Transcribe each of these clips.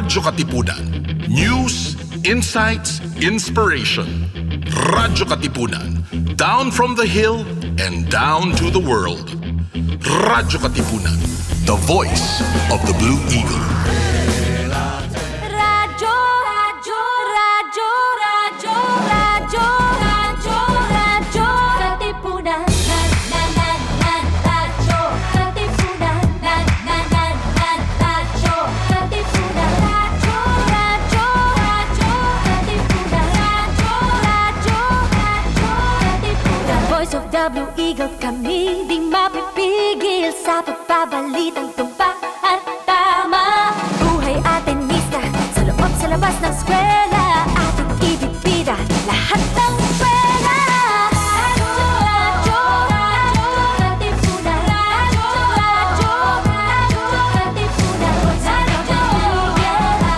Radyo-katipunan. News, insights, inspiration. Radyo-katipunan. Down from the hill and down to the world. Radyo-katipunan. The voice of the Blue Eagle. Radyo, radyo, radyo, radyo, radyo, radyo, radyo, katipunan. Radyo, katipunan. Radyo, katipunan. Radyo, radyo, radyo, katipunan. Radyo, katipunan. The voice of the Blue Eagle, kami di mapipigil sa pagbabalitang tumpak at tama. Buhay atenista, sa loob sa labas ng eskwela, ating ibibida lahat ng eskwela. Radyo, radyo, katipunan. Radyo, radyo, katipunan.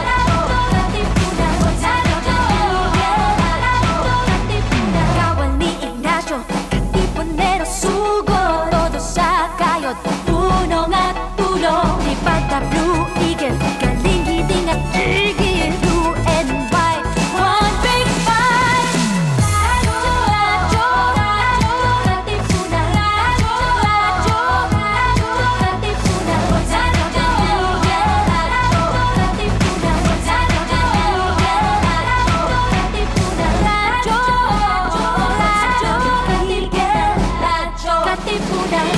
Radyo, katipunan. Katipunan. Kawal ni Ignacio, katipunero sugo. Todo sa kayod, tunong at tulong. Di Baka Blue Eagle, galing hiding at tigil. Blue and white, one big fight. Radyo, radyo, radyo, katipunan. Radyo, radyo, radyo, katipunan. Radyo, katipunan. Radyo, katipunan.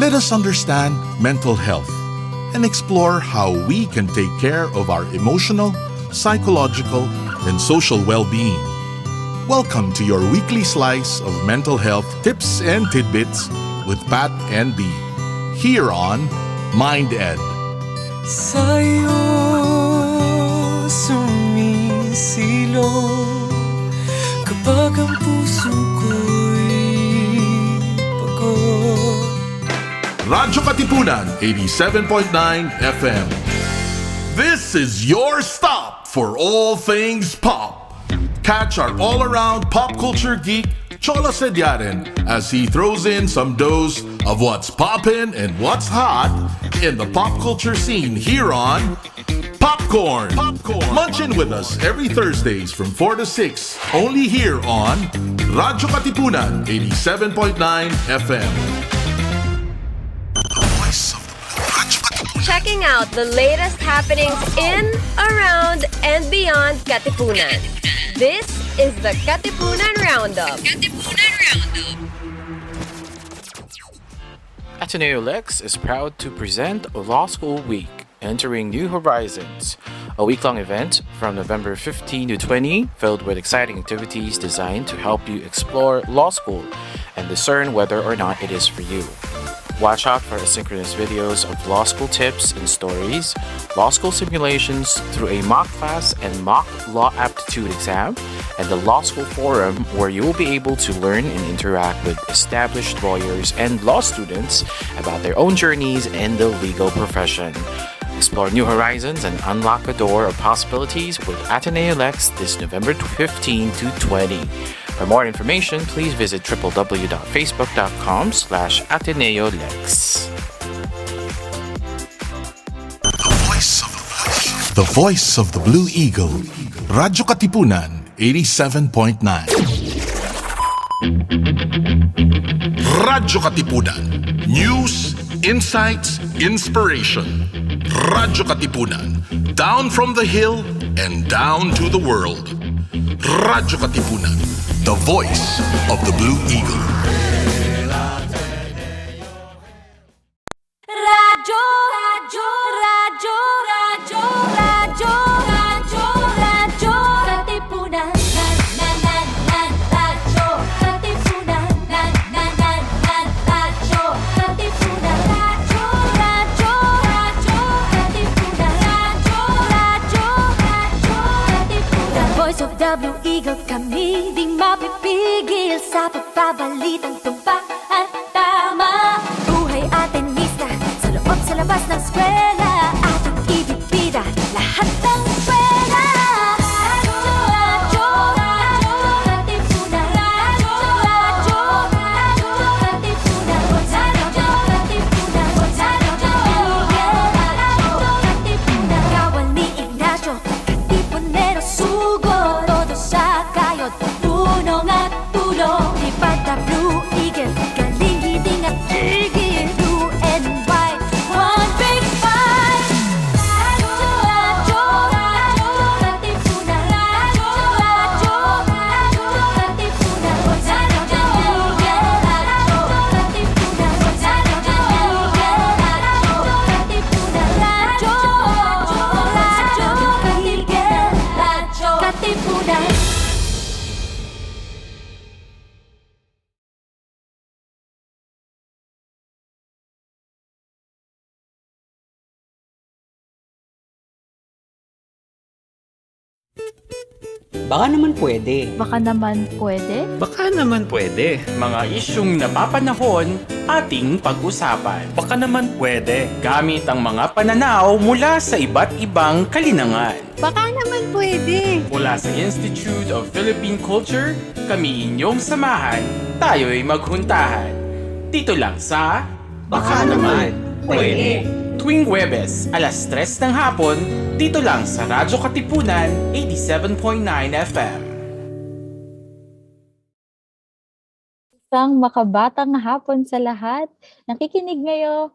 Let us understand mental health and explore how we can take care of our emotional, psychological, and social well-being. Welcome to your weekly slice of mental health tips and tidbits with Pat and B, here on Mind Ed. Sa'yo sumisilong kapag ang puso ko'y pagod. Radyo-katipunan 87.9 FM. This is your stop for all things pop. Catch our all-around pop culture geek, Chola Sediaren, as he throws in some dose of what's poppin' and what's hot in the pop culture scene here on Popcorn. Munch in with us every Thursdays from 4 to 6, only here on Radyo-katipunan 87.9 FM. Checking out the latest happenings in, around, and beyond Katipunan. This is the Katipunan Roundup. Ateneo Lex is proud to present Law School Week, Entering New Horizons, a week-long event from November 15 to 20 filled with exciting activities designed to help you explore law school and discern whether or not it is for you. Watch out for asynchronous videos of law school tips and stories, law school simulations through a mock class and mock law aptitude exam, and the law school forum where you will be able to learn and interact with established lawyers and law students about their own journeys in the legal profession. Explore new horizons and unlock a door of possibilities with Ateneo Lex this November 15 to 20. For more information, please visit www.facebook.com/AteneoLex. The voice of the Blue Eagle, Radyo-katipunan 87.9. Radyo-katipunan. News, insights, inspiration. Radyo-katipunan. Down from the hill and down to the world. Radyo-katipunan. The voice of the Blue Eagle. Radyo, radyo, radyo, radyo, radyo, radyo, radyo, katipunan. Radyo, katipunan. Radyo, katipunan. Radyo, radyo, radyo, katipunan. Radyo, katipunan. The voice of the Blue Eagle, kami di mapipigil sa pagbabalitang tumpak at tama. Buhay atenista, sa loob sa labas ng eskwela, ating ibibida lahat ng eskwela. Radyo, radyo, radyo, katipunan. Radyo, radyo, Baka naman pwede. Baka naman pwede? Baka naman pwede. Mga isyung napapanahon ating pag-usapan. Baka naman pwede. Gamit ang mga pananaw mula sa iba't ibang kalinangan. Baka naman pwede. Mula sa Institute of Philippine Culture, kami inyong samahan, tayo'y maghuntahan. Dito lang sa Baka naman pwede. Tuwing Huwebes, alas 3 ng hapon, dito lang sa Radyo-Katipunan 87.9 FM. Isang makabatang hapon sa lahat. Nakikinig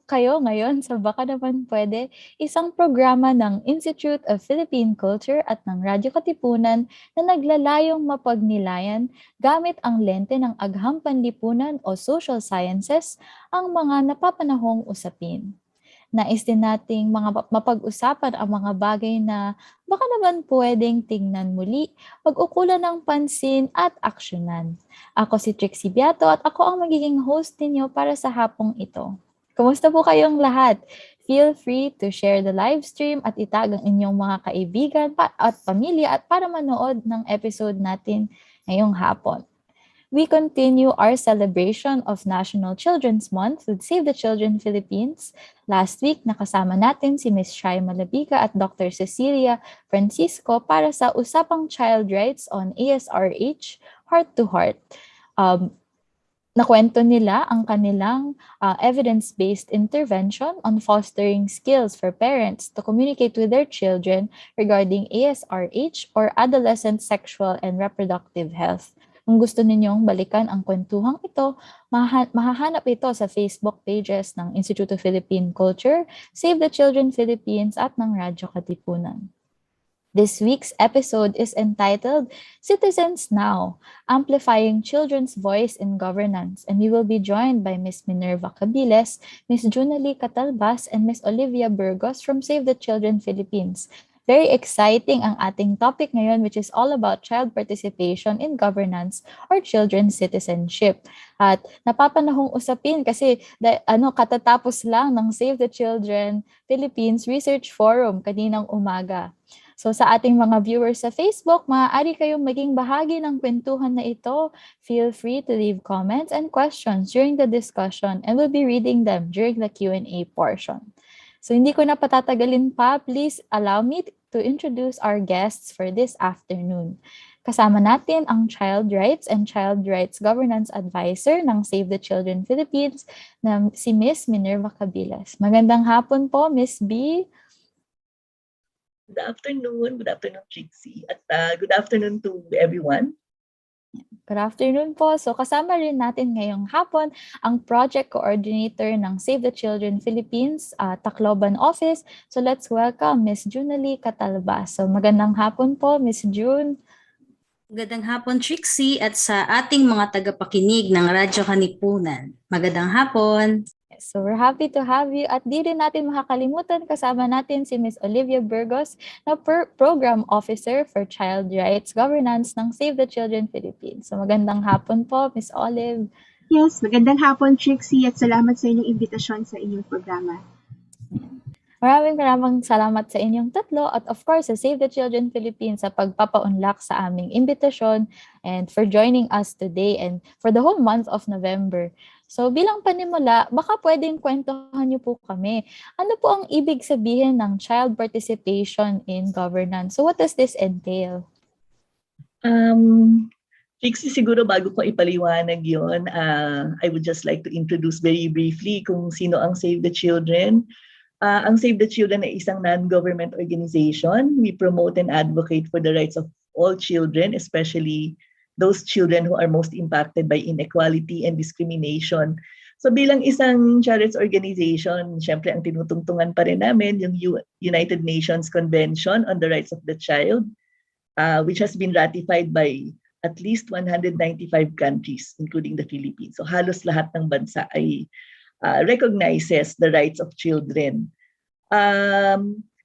kayo ngayon sa Baka Naman Pwede, isang programa ng Institute of Philippine Culture at ng Radyo Katipunan na naglalayong mapagnilayan gamit ang lente ng agham panlipunan o social sciences ang mga napapanahong usapin. Nais din nating mapag-usapan ang mga bagay na baka naman pwedeng tingnan muli, pag-ukulan ng pansin at aksyonan. Ako si Trixie Beato at ako ang magiging host ninyo para sa hapong ito. Kumusta po kayong lahat? Feel free to share the live stream at itag ang inyong mga kaibigan at pamilya at para manood ng episode natin ngayong hapon. We continue our celebration of National Children's Month with Save the Children Philippines. Last week, nakasama natin si Ms. Shai Malabiga at Dr. Cecilia Francisco para sa Usapang Child Rights on ASRH, Heart to Heart. Nakwento nila ang kanilang evidence-based intervention on fostering skills for parents to communicate with their children regarding ASRH or Adolescent Sexual and Reproductive Health. Kung gusto ninyong balikan ang kwentuhang ito, mahahanap ito sa Facebook pages ng Institute of Philippine Culture, Save the Children Philippines at ng Radyo Katipunan. This week's episode is entitled Citizens Now, Amplifying Children's Voice in Governance, and we will be joined by Ms. Minerva Cabiles, Ms. Junalie Katalbas, and Ms. Olivia Burgos from Save the Children Philippines. Very exciting ang ating topic ngayon, which is all about child participation in governance or children's citizenship. At napapanahong usapin kasi katatapos lang ng Save the Children Philippines Research Forum kaninang umaga. So sa ating mga viewers sa Facebook, maaari kayong maging bahagi ng kwentuhan na ito. Feel free to leave comments and questions during the discussion and we'll be reading them during the Q&A portion. So hindi ko na patatagalin pa, please allow me to introduce our guests for this afternoon. Kasama natin ang Child Rights and Child Rights Governance Advisor ng Save the Children Philippines na si Ms. Minerva Cabiles. Magandang hapon po, Ms. B. Good afternoon, Trixie, at good afternoon to everyone. Good afternoon po. So kasama rin natin ngayong hapon ang Project Coordinator ng Save the Children Philippines, Tacloban Office. So let's welcome Ms. Junalie Katalbas. So magandang hapon po, Ms. June. Magandang hapon, Trixie, at sa ating mga tagapakinig ng Radyo Katipunan. Magandang hapon. So we're happy to have you at di rin natin makakalimutan kasama natin si Ms. Olivia Burgos na Program Officer for Child Rights Governance ng Save the Children Philippines. So magandang hapon po, Ms. Olive. Yes, magandang hapon, Trixie, at salamat sa inyong imbitasyon sa inyong programa. Maraming salamat sa inyong tatlo at of course sa Save the Children Philippines sa pagpapaunlak sa aming imbitasyon and for joining us today and for the whole month of November. So bilang panimula, baka pwedeng kwentuhan niyo po kami. Ano po ang ibig sabihin ng child participation in governance? So what does this entail? Trixie, siguro bago ko ipaliwanag yun, I would just like to introduce very briefly kung sino ang Save the Children. Ang Save the Children ay isang non-government organization. We promote and advocate for the rights of all children, especially those children who are most impacted by inequality and discrimination. So bilang isang child rights organization, syempre ang tinutungtungan pa rin namin yung United Nations Convention on the Rights of the Child, which has been ratified by at least 195 countries, including the Philippines. So halos lahat ng bansa ay recognizes the rights of children.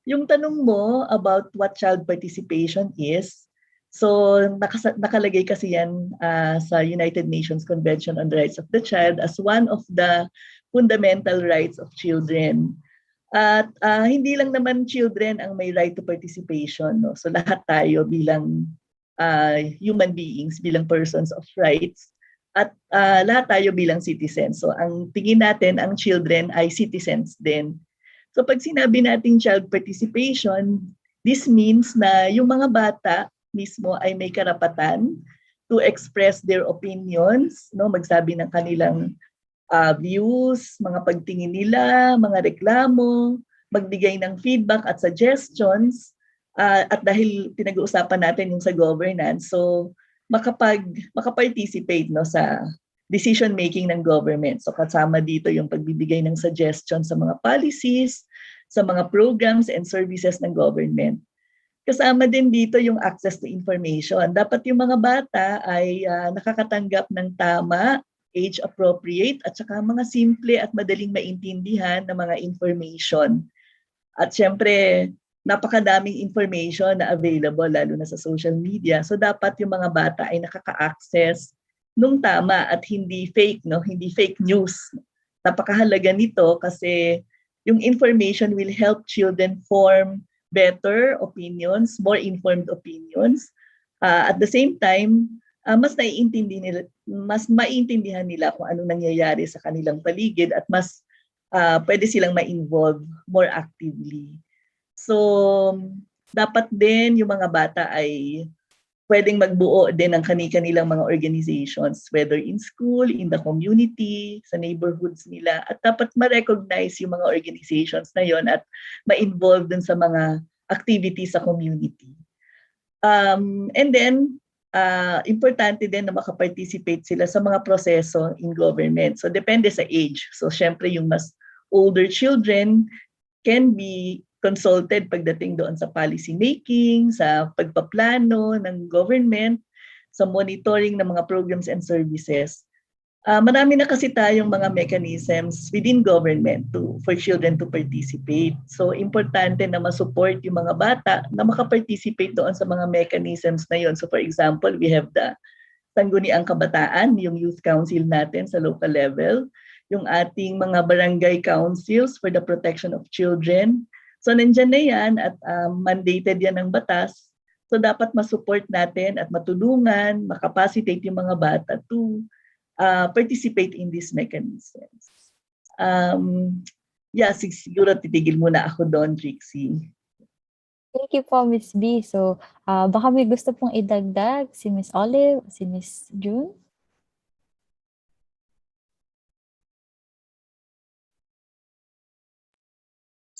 Yung tanong mo about what child participation is, so nakalagay kasi yan sa United Nations Convention on the Rights of the Child as one of the fundamental rights of children. At hindi lang naman children ang may right to participation, no? So lahat tayo bilang human beings, bilang persons of rights, at lahat tayo bilang citizens. So ang tingin natin, ang children ay citizens din. So pag sinabi natin child participation, this means na yung mga bata mismo ay may karapatan to express their opinions, no? Magsabi ng kanilang views, mga pagtingin nila, mga reklamo, magbigay ng feedback at suggestions, at dahil pinag-uusapan natin yung sa governance, so makaparticipate, no, sa decision making ng government. So kasama dito yung pagbibigay ng suggestions sa mga policies, sa mga programs and services ng government. Kasama din dito yung access to information. Dapat yung mga bata ay nakakatanggap ng tama, age-appropriate, at saka mga simple at madaling maintindihan na mga information. At syempre, napakadaming information na available, lalo na sa social media. So dapat yung mga bata ay nakaka-access nung tama at hindi fake, no? Hindi fake news. Napakahalaga nito kasi yung information will help children form better opinions, more informed opinions. At the same time, mas maiintindihan nila kung anong nangyayari sa kanilang paligid at mas pwede silang ma-involve more actively. So, dapat din yung mga bata ay pwedeng magbuo din ng kanilang mga organizations, whether in school, in the community, sa neighborhoods nila, at dapat ma-recognize yung mga organizations na yon at ma-involve din sa mga activities sa community. And then, importante din na makaparticipate sila sa mga proseso in government. So, depende sa age. So, syempre, yung mas older children can be consulted pagdating doon sa policy making, sa pagpaplano ng government, sa monitoring ng mga programs and services. Marami na kasi tayong mga mechanisms within government for children to participate. So, importante na masupport yung mga bata na makaparticipate doon sa mga mechanisms na yun. So, for example, we have the Sangguniang Kabataan, yung youth council natin sa local level, yung ating mga barangay councils for the protection of children. So, nandyan na yan at mandated yan ng batas. So, dapat masupport natin at matulungan, makapacitate yung mga bata to participate in these mechanisms. Siguro titigil muna ako doon, Trixie. Thank you po, Miss B. So, baka may gusto pong idagdag si Miss Olive, si Miss June?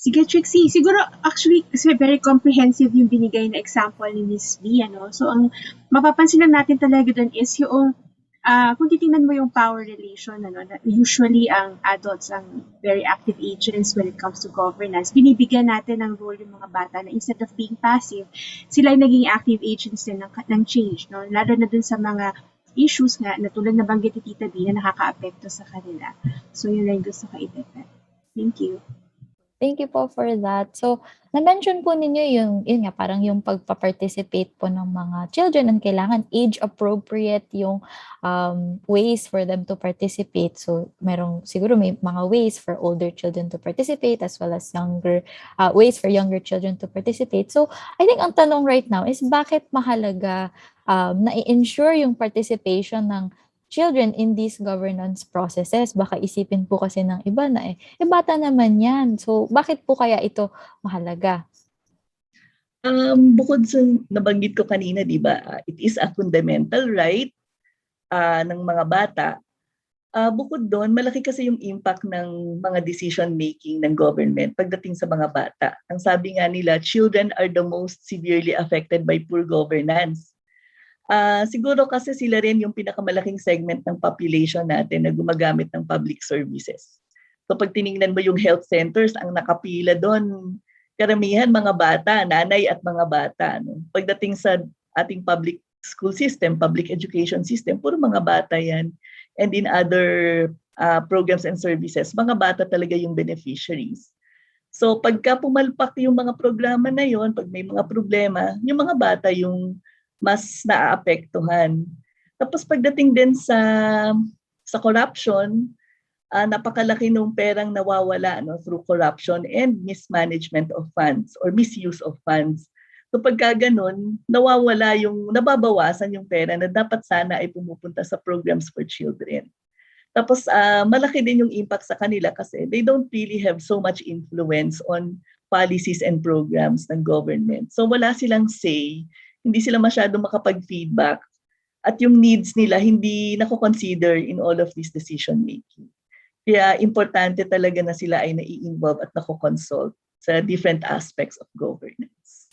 Sige, Trixie. Siguro, actually, kasi very comprehensive yung binigay na example ni Miss B. Ano? So, ang mapapansin lang natin talaga doon is yung, kung titingnan mo yung power relation, ano, usually ang adults ang very active agents when it comes to governance. Binibigyan natin ng role yung mga bata na instead of being passive, sila ay naging active agents din ng change. No? Lalo na dun sa mga issues nga, na tulad na banggit ni Tita B na nakaka-apekto sa kanila. So, yun lang gusto ko i-depend. Thank you. Thank you po for that. So, na-mention po ninyo yun nga, parang yung pagpa-participate po ng mga children and kailangan age-appropriate yung ways for them to participate. So, siguro may mga ways for older children to participate as well as ways for younger children to participate. So, I think ang tanong right now is bakit mahalaga na i-ensure yung participation ng children in these governance processes? Baka isipin po kasi ng iba na bata naman yan. So, bakit po kaya ito mahalaga? Bukod sa nabanggit ko kanina, di ba, it is a fundamental right ng mga bata. Bukod doon, malaki kasi yung impact ng mga decision-making ng government pagdating sa mga bata. Ang sabi nga nila, children are the most severely affected by poor governance. Siguro kasi sila rin yung pinakamalaking segment ng population natin na gumagamit ng public services. So pag tiningnan mo yung health centers, ang nakapila doon, karamihan mga bata, nanay at mga bata. No? Pagdating sa ating public school system, public education system, puro mga bata yan. And in other programs and services, mga bata talaga yung beneficiaries. So pagka pumalpak yung mga programa na yon, pag may mga problema, yung mga bata yung mas naaapektuhan. Tapos pagdating din sa corruption, napakalaki ng perang nawawala through corruption and mismanagement of funds or misuse of funds. So pagka ganun, nababawasan yung pera na dapat sana ay pumupunta sa programs for children. Tapos malaki din yung impact sa kanila kasi they don't really have so much influence on policies and programs ng government. So wala silang say, hindi sila masyadong makapag-feedback at yung needs nila hindi nako-consider in all of this decision making. Kaya importante talaga na sila ay nai-involve at nako-consult sa different aspects of governance.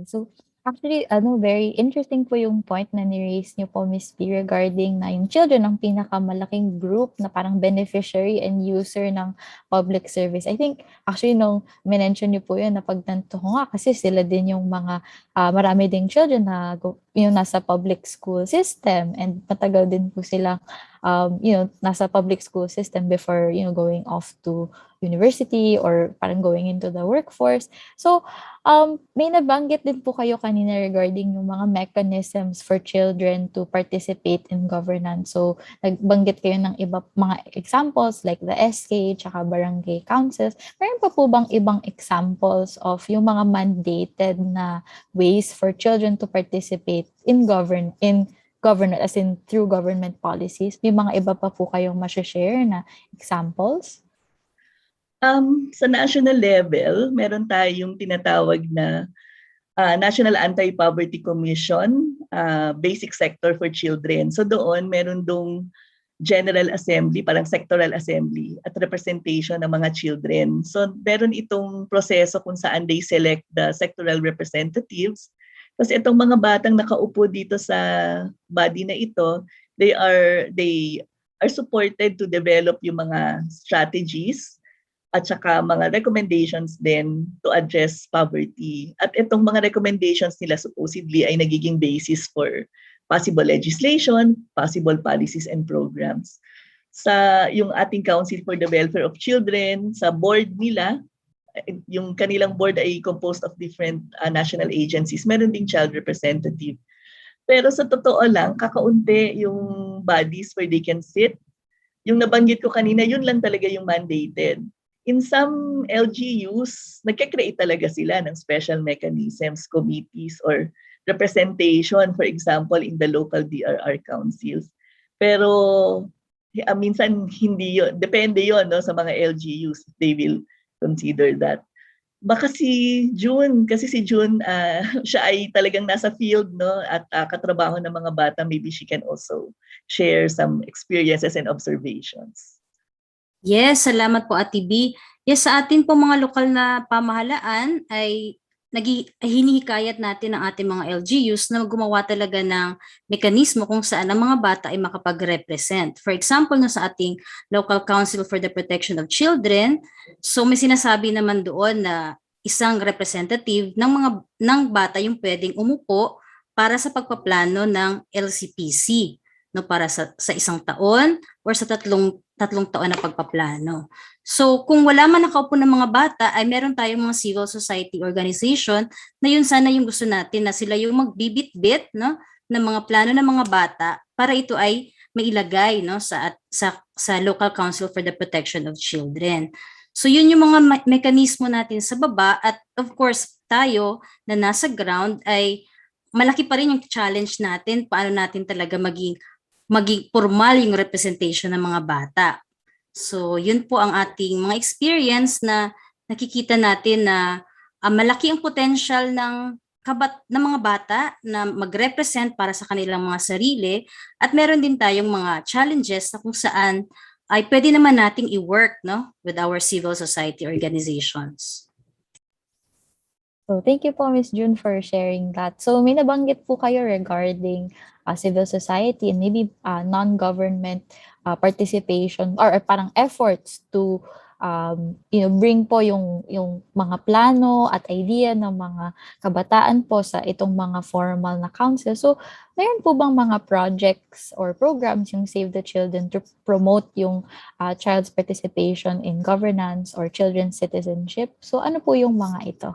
So, actually, very interesting po yung point na ni-raise niyo po, Miss P, regarding na yung children ang pinakamalaking group na parang beneficiary and user ng public service. I think, actually, nung mention niyo po yun, napagtanto ko nga kasi sila din yung mga, marami ding children na yung nasa public school system and matagal din po sila nasa public school system before, going off to university or parang going into the workforce. So, may nabanggit din po kayo kanina regarding yung mga mechanisms for children to participate in governance. So, nagbanggit kayo ng mga examples like the SK, tsaka barangay councils. Meron pa po bang ibang examples of yung mga mandated na ways for children to participate in government as in through government policies? May mga iba pa po kayong ma-share na examples? Sa national level, meron tayong tinatawag na National Anti-Poverty Commission, Basic Sector for Children. So doon, meron dong General Assembly, parang Sectoral Assembly at representation ng mga children. So meron itong proseso kung saan they select the sectoral representatives. Kasi itong mga batang nakaupo dito sa body na ito, they are supported to develop yung mga strategies at saka mga recommendations din to address poverty. At itong mga recommendations nila supposedly ay nagiging basis for possible legislation, possible policies and programs. Sa yung ating Council for the Welfare of Children, sa board nila, yung kanilang board ay composed of different national agencies. Meron ding child representative. Pero sa totoo lang, kakaunti yung bodies where they can sit. Yung nabanggit ko kanina, yun lang talaga yung mandated. In some LGUs, nagka-create talaga sila ng special mechanisms, committees, or representation, for example, in the local DRR councils. Pero minsan hindi yun. Depende yun sa mga LGUs. They will consider that. Baka si June, siya ay talagang nasa field at katrabaho ng mga bata. Maybe she can also share some experiences and observations. Yes, salamat po Ate B. Yes, sa atin po mga lokal na pamahalaan ay hinihikayat natin ang ating mga LGUs na gumawa talaga ng mekanismo kung saan ang mga bata ay makapag-represent. For example, sa ating Local Council for the Protection of Children, so may sinasabi naman doon na isang representative ng bata yung pwedeng umupo para sa pagpaplano ng LCPC, para sa isang taon or sa tatlong taon na pagpaplano. So kung wala man nakaupo ng mga bata, ay meron tayong mga civil society organization na yun sana yung gusto natin na sila yung magbibit-bit ng mga plano ng mga bata para ito ay mailagay sa Local Council for the Protection of Children. So yun yung mga mekanismo natin sa baba at of course tayo na nasa ground ay malaki pa rin yung challenge natin paano natin talaga maging formal yung representation ng mga bata. So, yun po ang ating mga experience na nakikita natin na malaki ang potential ng mga bata na mag-represent para sa kanilang mga sarili at meron din tayong mga challenges na kung saan ay pwede naman nating i-work with our civil society organizations. So, thank you po, Ms. June, for sharing that. So, may nabanggit po kayo regarding civil society and maybe non-government participation or parang efforts to bring po yung mga plano at idea ng mga kabataan po sa itong mga formal na council. So, mayroon po bang mga projects or programs yung Save the Children to promote yung child's participation in governance or children's citizenship? So, ano po yung mga ito?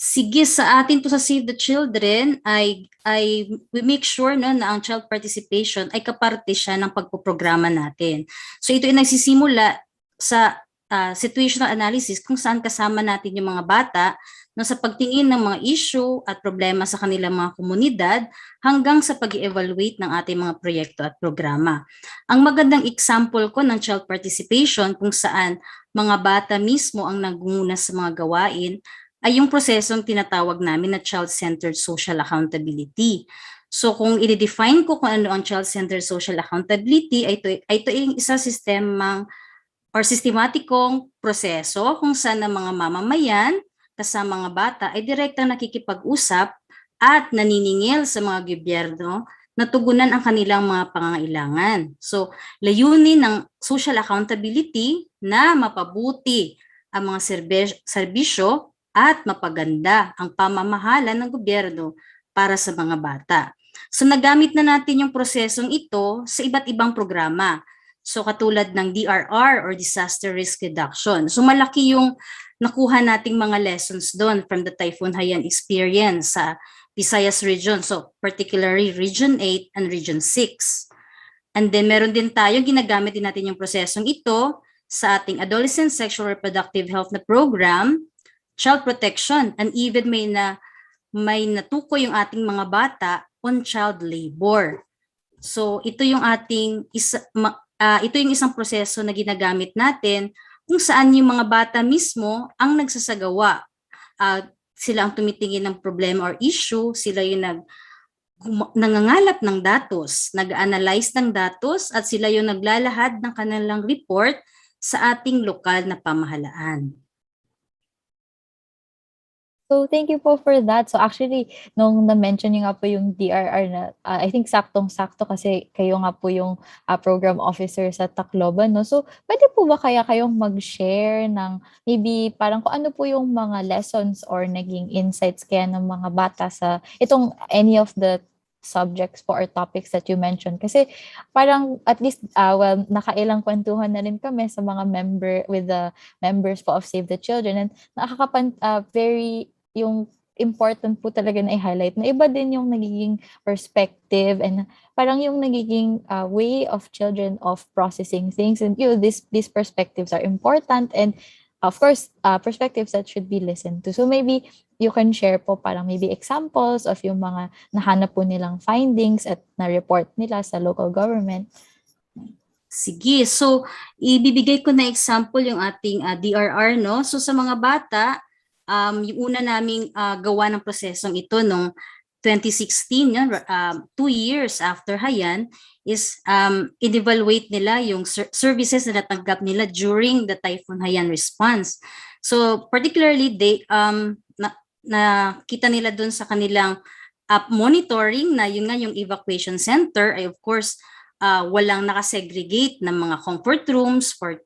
Sige, sa atin po sa Save the Children ay we make sure no, na ang child participation ay kaparte siya ng pagpoprograma natin. So ito ay nagsisimula sa situational analysis kung saan kasama natin yung mga bata no, sa pagtingin ng mga issue at problema sa kanilang mga komunidad hanggang sa pag-evaluate ng ating mga proyekto at programa. Ang magandang example ko ng child participation kung saan mga bata mismo ang nangunguna sa mga gawain ay yung prosesong tinatawag namin na child-centered social accountability. So kung i-define ko kung ano ang child-centered social accountability, ito ay isa sistemang or sistematikong proseso kung saan ang mga mamamayan kasama mga bata ay direktang nakikipag-usap at naniningil sa mga gobyerno na tugunan ang kanilang mga pangangailangan. So, layunin ng social accountability na mapabuti ang mga serbisyo at mapaganda ang pamamahala ng gobyerno para sa mga bata. So, nagamit na natin yung prosesong ito sa iba't ibang programa. So katulad ng DRR or Disaster Risk Reduction. So malaki yung nakuha nating mga lessons doon from the Typhoon Haiyan experience sa Visayas region. So particularly Region 8 and Region 6. And then meron din tayo, ginagamit din natin yung prosesong ito sa ating Adolescent Sexual Reproductive Health na program, Child Protection, and even may natukoy yung ating mga bata on child labor. So ito yung ating ito yung isang proseso na ginagamit natin kung saan yung mga bata mismo ang nagsasagawa. Sila ang tumitingin ng problema or issue, sila yung nangangalap ng datos, nag-analyze ng datos at sila yung naglalahad ng kanilang report sa ating lokal na pamahalaan. So, thank you po for that. So, actually, nung na-mention niyo nga po yung DRR na, I think saktong-sakto kasi kayo nga po yung program officer sa Tacloban, no? So, pwede po ba kaya kayong mag-share ng maybe parang kung ano po yung mga lessons or naging insights kaya ng mga bata sa itong any of the subjects po or topics that you mentioned? Kasi parang at least, nakailang kwentuhan na rin kami sa mga with the members po of Save the Children, and very yung important po talaga na i-highlight na iba din yung nagiging perspective and parang yung nagiging way of children of processing things, and these perspectives are important, and of course perspectives that should be listened to. So maybe you can share po parang maybe examples of yung mga nahanap po nilang findings at na-report nila sa local government. Sige, so ibibigay ko na example yung ating DRR, no? So sa mga bata, yung una naming gawa ng prosesong ito nung 2016, 2 years after Haiyan, is in-evaluate nila yung services na natanggap nila during the Typhoon Haiyan response. So particularly, nakita nila dun sa kanilang monitoring na yun nga yung evacuation center ay of course walang nakasegregate ng mga comfort rooms for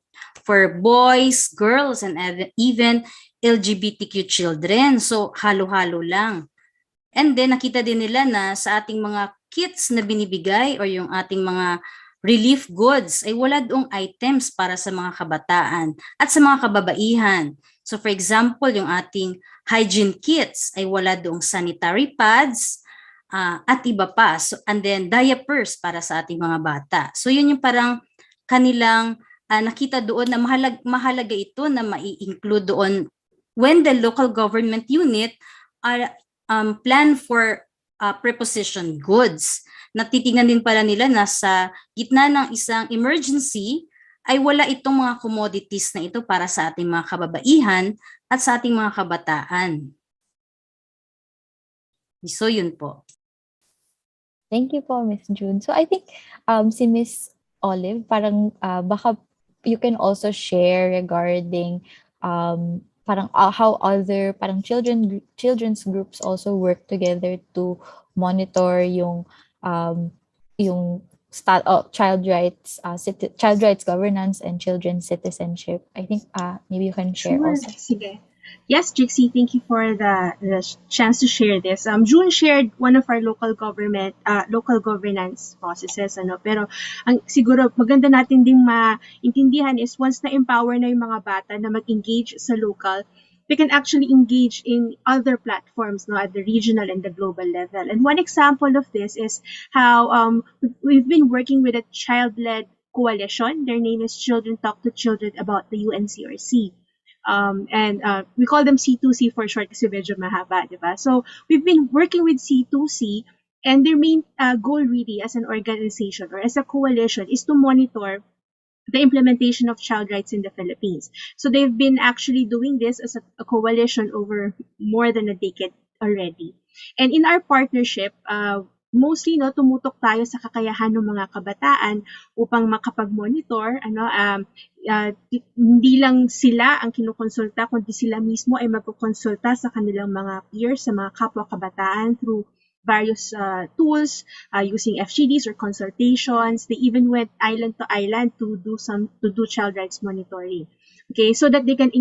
boys, girls, and even LGBTQ children. So halo-halo lang. And then nakita din nila na sa ating mga kits na binibigay o yung ating mga relief goods ay wala doong items para sa mga kabataan at sa mga kababaihan. So for example, yung ating hygiene kits ay wala doong sanitary pads at iba pa. So, and then diapers para sa ating mga bata. So yun yung parang kanilang nakita doon na mahalaga ito na mai-include doon when the local government unit are plan for preposition goods. Natitingnan din pala nila na sa gitna ng isang emergency ay wala itong mga commodities na ito para sa ating mga kababaihan at sa ating mga kabataan. So yun po. Thank you po, Miss June. So I think si Miss Olive, parang baka you can also share regarding parang how other parang children's groups also work together to monitor yung child rights governance and children's citizenship. I think maybe you can share Sure. also. Sige. Yes, Trixie, thank you for the chance to share this. June shared one of our local governance processes, pero siguro maganda natin ding maintindihan is once na empower na yung mga bata na mag-engage sa local, we can actually engage in other platforms, no, at the regional and the global level. And one example of this is how we've been working with a child-led coalition. Their name is Children Talk to Children about the UNCRC. And we call them C2C for short kasi medyo mahaba, di ba? So we've been working with C2C, and their main goal really as an organization or as a coalition is to monitor the implementation of child rights in the Philippines. So they've been actually doing this as a coalition over more than a decade already. And in our partnership, mostly tumutok tayo sa kakayahan ng mga kabataan upang makapag-monitor, hindi lang sila ang kinukonsulta, kundi sila mismo ay magkukonsulta sa kanilang mga peers, sa mga kapwa kabataan through various tools, using FGDs or consultations. They even went island to island to do child rights monitoring. Okay, so that they can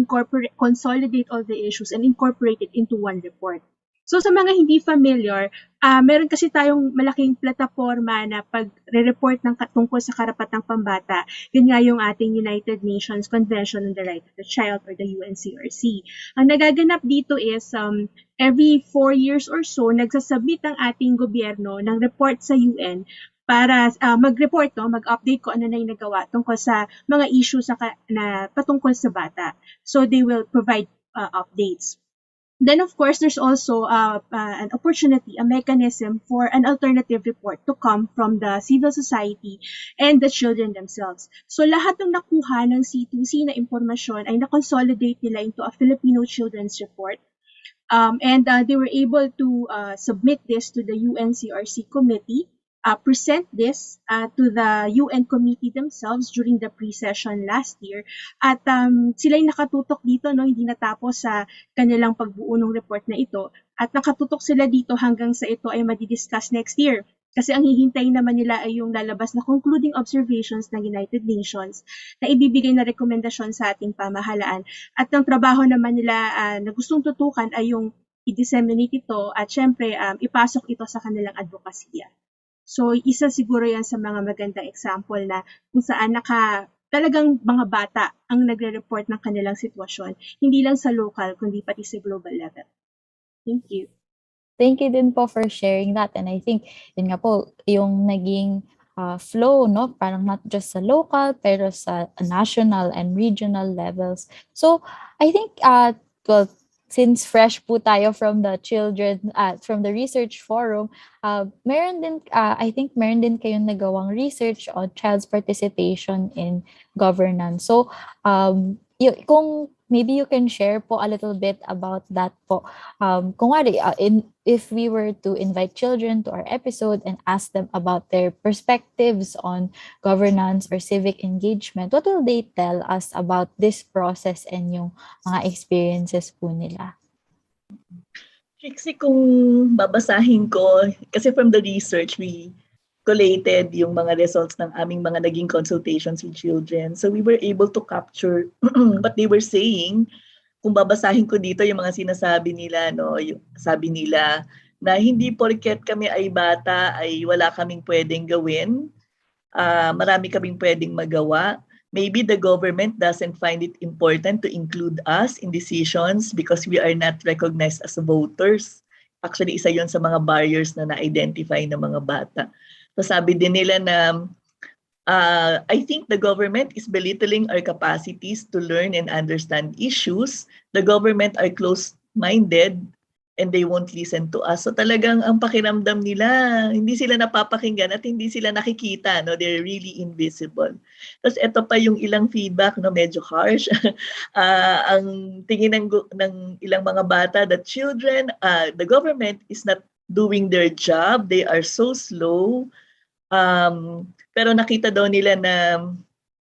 consolidate all the issues and incorporate it into one report. So sa mga hindi familiar, meron kasi tayong malaking plataforma na pag-report ng tungkol sa karapatang pambata. Yun nga yung ating United Nations Convention on the Right of the Child or the UNCRC. Ang nagaganap dito is every 4 years or so, nagsasubmit ang ating gobyerno ng report sa UN para mag-report, mag-update ko ano na yung nagawa tungkol sa mga issues na patungkol sa bata. So they will provide updates. Then, of course, there's also an opportunity, a mechanism for an alternative report to come from the civil society and the children themselves. So, lahat ng nakuha ng C2C na impormasyon ay na-consolidate nila into a Filipino children's report. And they were able to submit this to the UNCRC committee, present this to the UN committee themselves during the pre-session last year. At sila'y nakatutok dito, hindi natapos sa kanilang pagbuo ng report na ito. At nakatutok sila dito hanggang sa ito ay madidiscuss next year. Kasi ang hihintayin naman nila ay yung lalabas na concluding observations ng United Nations na ibibigay na rekomendasyon sa ating pamahalaan. At ang trabaho naman nila na gustong tutukan ay yung i-disseminate ito at syempre ipasok ito sa kanilang advokasya. So, isa siguro yan sa mga magandang example na kung saan talagang mga bata ang nagre-report ng kanilang sitwasyon, hindi lang sa local, kundi pati sa global level. Thank you. Thank you din po for sharing that. And I think, yun nga po, yung naging flow, parang not just sa local, pero sa national and regional levels. So, I think, since fresh po tayo from the children, from the research forum, meron din, I think meron din kayong nagawang research on child's participation in governance. So, kung maybe you can share po a little bit about that po. Kung if we were to invite children to our episode and ask them about their perspectives on governance or civic engagement, what will they tell us about this process and yung mga experiences po nila? Kasi kung babasahin ko, kasi from the research, we collated yung mga results ng aming mga naging consultations with children. So we were able to capture what they were saying. Kung babasahin ko dito yung mga sinasabi nila, sabi nila na hindi porket kami ay bata ay wala kaming pwedeng gawin. Marami kaming pwedeng magawa. Maybe the government doesn't find it important to include us in decisions because we are not recognized as voters. Actually, isa yon sa mga barriers na na-identify ng mga bata. So sabi din nila na I think the government is belittling our capacities to learn and understand issues. The government are close-minded and they won't listen to us. So talagang ang pakiramdam nila, hindi sila napapakinggan at hindi sila nakikita. They're really invisible. Tapos ito pa yung ilang feedback, medyo harsh. Ang tingin ng ilang mga bata that children, the government is not doing their job. They are so slow. Pero nakita daw nila na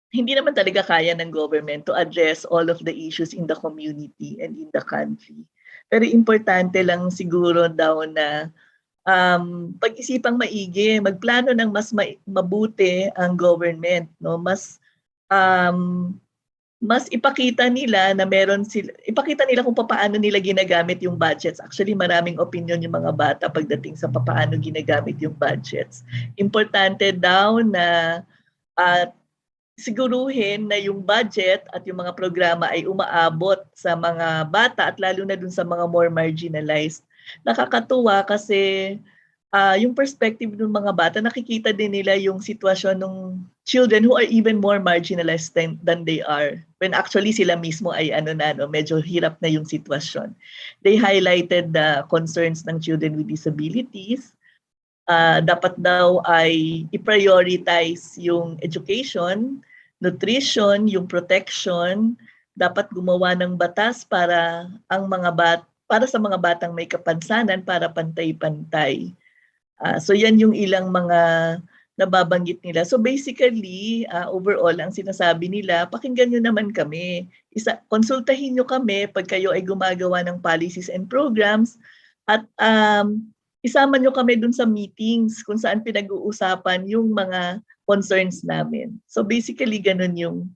hindi naman talaga kaya ng government to address all of the issues in the community and in the country. Pero importante lang siguro daw na pag-isipang maigi, magplano ng mas mabuti ang government, mas ipakita nila na ipakita nila kung paano nila ginagamit yung budgets. Actually, maraming opinion yung mga bata pagdating sa paano ginagamit yung budgets. Importante daw na siguruhin na yung budget at yung mga programa ay umaabot sa mga bata at lalo na dun sa mga more marginalized. Nakakatuwa kasi yung perspective ng mga bata, nakikita din nila yung sitwasyon ng children who are even more marginalized than they are. When actually sila mismo ay medyo hirap na yung sitwasyon. They highlighted the concerns ng children with disabilities. Dapat daw ay i-prioritize yung education, nutrition, yung protection. Dapat gumawa ng batas para para sa mga batang may kapansanan para pantay-pantay. So yan yung ilang mga nababanggit nila. So basically, overall, ang sinasabi nila, pakinggan nyo naman kami. Konsultahin nyo kami pag kayo ay gumagawa ng policies and programs at isama nyo kami dun sa meetings kung saan pinag-uusapan yung mga concerns namin. So basically, ganun yung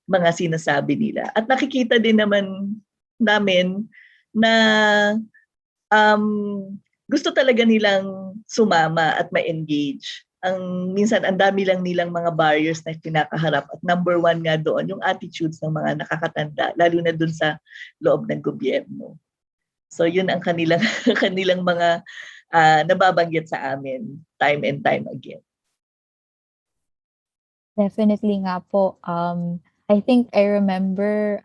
mga sinasabi nila. At nakikita din naman namin na gusto talaga nilang sumama at ma-engage. Minsan, ang dami lang nilang mga barriers na pinakaharap. At number one nga doon, yung attitudes ng mga nakakatanda, lalo na dun sa loob ng gobyerno. So yun ang kanilang mga nababanggit sa amin time and time again. Definitely nga po. I think I remember,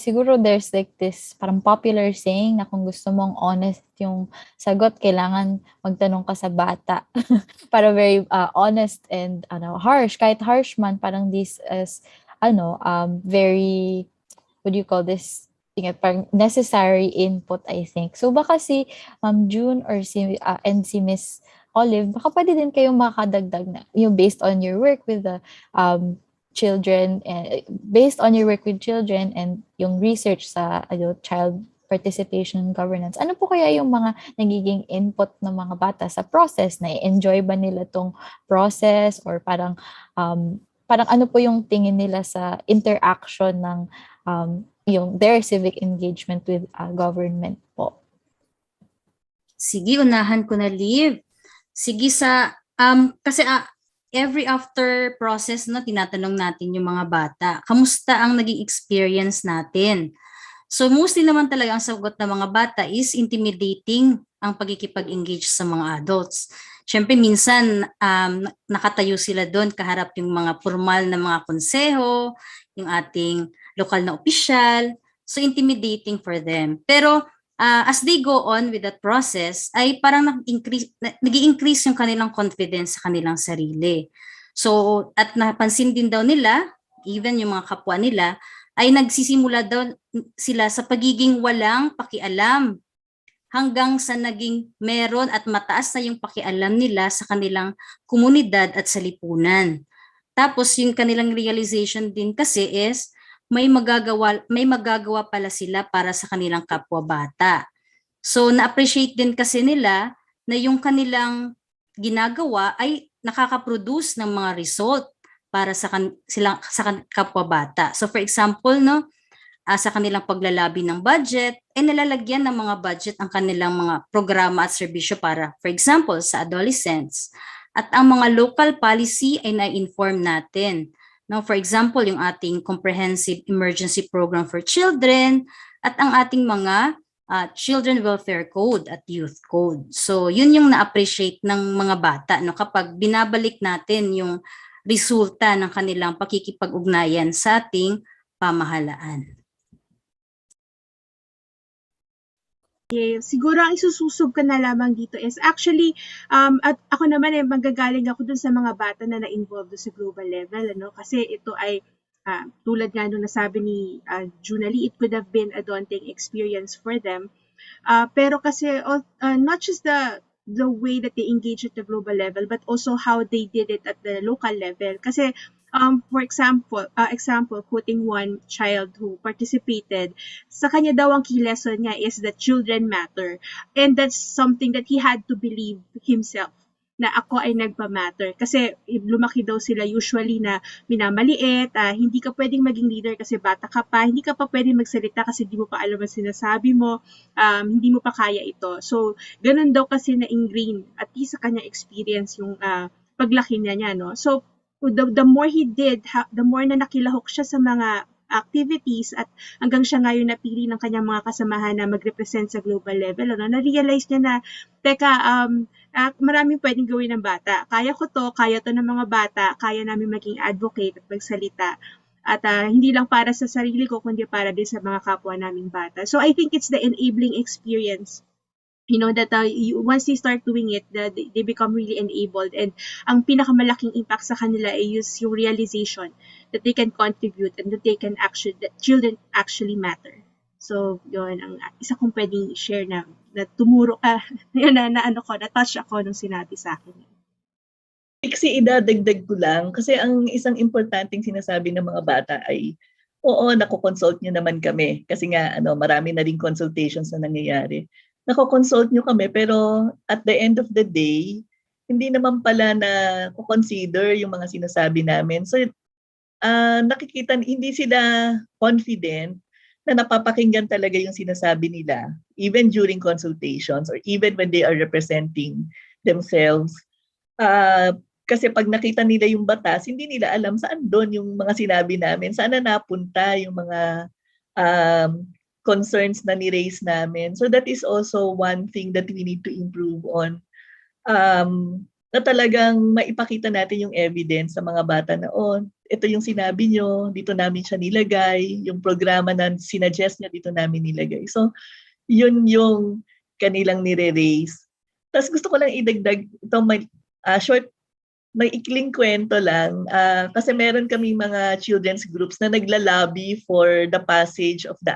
siguro there's like this parang popular saying na kung gusto mong honest yung sagot, kailangan magtanong ka sa bata. Para very honest and harsh. Kahit harsh man, parang this is, very, what do you call this? Parang necessary input, I think. So baka si Ma'am June or si Miss Olive, baka pwede din kayong makadagdag na based on your work with the children, based on your work with children and yung research sa child participation and governance. Ano po kaya yung mga nagiging input ng mga bata sa process? Na-enjoy ba nila tong process or parang ano po yung tingin nila sa interaction ng yung their civic engagement with government po? Sige, unahan ko na, Liv. Sige kasi every after process tinatanong natin yung mga bata, kamusta ang naging experience natin? So mostly naman talaga ang sagot ng mga bata is intimidating ang pagkikipag-engage sa mga adults. Siyempre minsan nakatayo sila doon kaharap yung mga formal na mga konseho, yung ating lokal na opisyal. So intimidating for them. Pero as they go on with that process, ay parang nag-increase yung kanilang confidence sa kanilang sarili. So, at napansin din daw nila, even yung mga kapwa nila, ay nagsisimula daw sila sa pagiging walang pakialam hanggang sa naging meron at mataas na yung pakialam nila sa kanilang komunidad at sa lipunan. Tapos yung kanilang realization din kasi is, may magagawa pala sila para sa kanilang kapwa-bata. So na-appreciate din kasi nila na yung kanilang ginagawa ay nakaka-produce ng mga result para sa kapwa-bata. So for example, sa kanilang paglalabi ng budget, ay nalalagyan ng mga budget ang kanilang mga programa at serbisyo para, for example, sa adolescents. At ang mga local policy ay na-inform natin. For example, yung ating Comprehensive Emergency Program for Children at ang ating mga Children Welfare Code at Youth Code. So, yun yung na-appreciate ng mga bata kapag binabalik natin yung resulta ng kanilang pakikipag-ugnayan sa ating pamahalaan. Siguro ang isususob ka na lamang dito is actually, at ako naman magagaling ako dun sa mga bata na na-involved sa global level, kasi ito ay tulad nga nung nasabi ni Junalie, it could have been a daunting experience for them. Pero kasi not just the way that they engage at the global level, but also how they did it at the local level. Kasi for example, quoting one child who participated, sa kanya daw ang key lesson niya is that children matter. And that's something that he had to believe himself, na ako ay nagpa-matter. Kasi lumaki daw sila usually na minamaliit, hindi ka pwedeng maging leader kasi bata ka pa, hindi ka pa pwedeng magsalita kasi hindi mo pa alam ang sinasabi mo, hindi mo pa kaya ito. So, ganun daw kasi na-ingrain, at least sa kanya experience yung paglaki niya. So, the more he did, the more na nakilahok siya sa mga activities at hanggang siya ngayon napili ng kanyang mga kasamahan na mag-represent sa global level, na-realize niya na, teka, maraming pwedeng gawin ng bata. Kaya ko to, kaya to ng mga bata, kaya namin maging advocate at magsalita. At hindi lang para sa sarili ko, kundi para din sa mga kapwa naming bata. So I think it's the enabling experience. That once they start doing it, they become really enabled, and ang pinakamalaking impact sa kanila is yung realization that they can contribute and that that children actually matter. So yun ang isa kong pwedeng share na tumuro na-touch ako nung sinabi sa akin. Kasi idadagdag ko lang, kasi ang isang importanteng sinasabi ng mga bata ay, oo, nako-consult nyo naman kami. Kasi nga, marami na rin consultations na nangyayari. Nako-consult nyo kami, pero at the end of the day, hindi naman pala na consider yung mga sinasabi namin. So, nakikita, hindi sila confident na napapakinggan talaga yung sinasabi nila, even during consultations or even when they are representing themselves. Kasi pag nakita nila yung batas, hindi nila alam saan doon yung mga sinabi namin, saan na napunta yung mga concerns na ni-raise namin. So that is also one thing that we need to improve on. Na talagang maipakita natin yung evidence sa mga bata na, ito yung sinabi nyo, dito namin siya nilagay, yung programa na sinuggest nyo, dito namin nilagay. So, yun yung kanilang nire-raise. Tapos gusto ko lang idagdag, ito may ikling kwento lang, kasi meron kami mga children's groups na naglalobby for the passage of the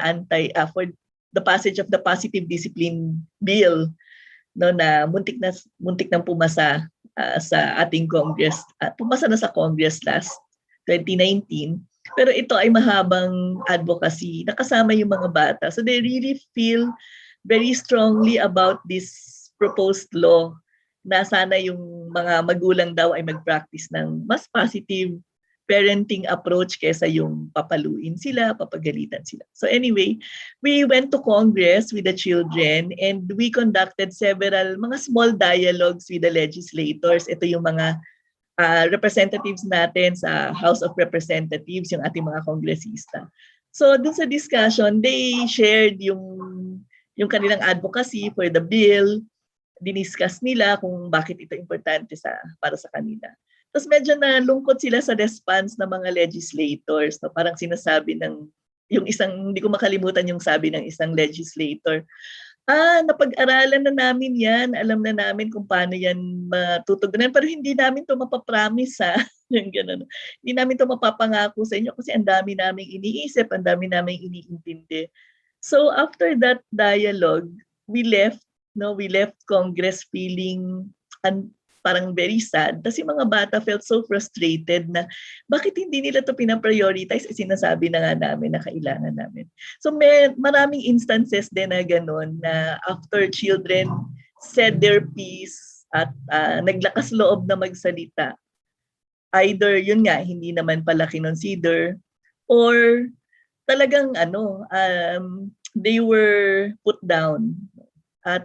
passage of the Positive Discipline Bill, na muntik nang pumasa sa ating Congress. Pumasa na sa Congress last 2019. Pero ito ay mahabang advocacy, nakasama yung mga bata. So they really feel very strongly about this proposed law, na sana yung mga magulang daw ay mag-practice ng mas positive parenting approach kesa yung papaluin sila, papagalitan sila. So anyway, we went to Congress with the children and we conducted several mga small dialogues with the legislators. Ito yung mga representatives natin sa House of Representatives, yung ating mga kongresista. So dun sa discussion, they shared yung kanilang advocacy for the bill. Diniscuss nila kung bakit ito importante para sa kanila. Tapos medyo nalungkot sila sa response ng mga legislators. No? Parang sinasabi hindi ko makalimutan yung sabi ng isang legislator, napag-aralan na namin yan, alam na namin kung paano yan matutugunan, pero hindi namin ito mapapromise, yung ganun. Hindi namin ito mapapangako sa inyo kasi ang dami naming iniisip, ang dami naming iniintindi. So after that dialogue, we left Congress feeling parang very sad kasi mga bata felt so frustrated na bakit hindi nila to pinaprioritize, sinasabi na nga namin na kailangan namin. So maraming instances din na gano'n na after children said their piece at naglakas loob na magsalita, either yun nga hindi naman pala kinonsider or talagang they were put down at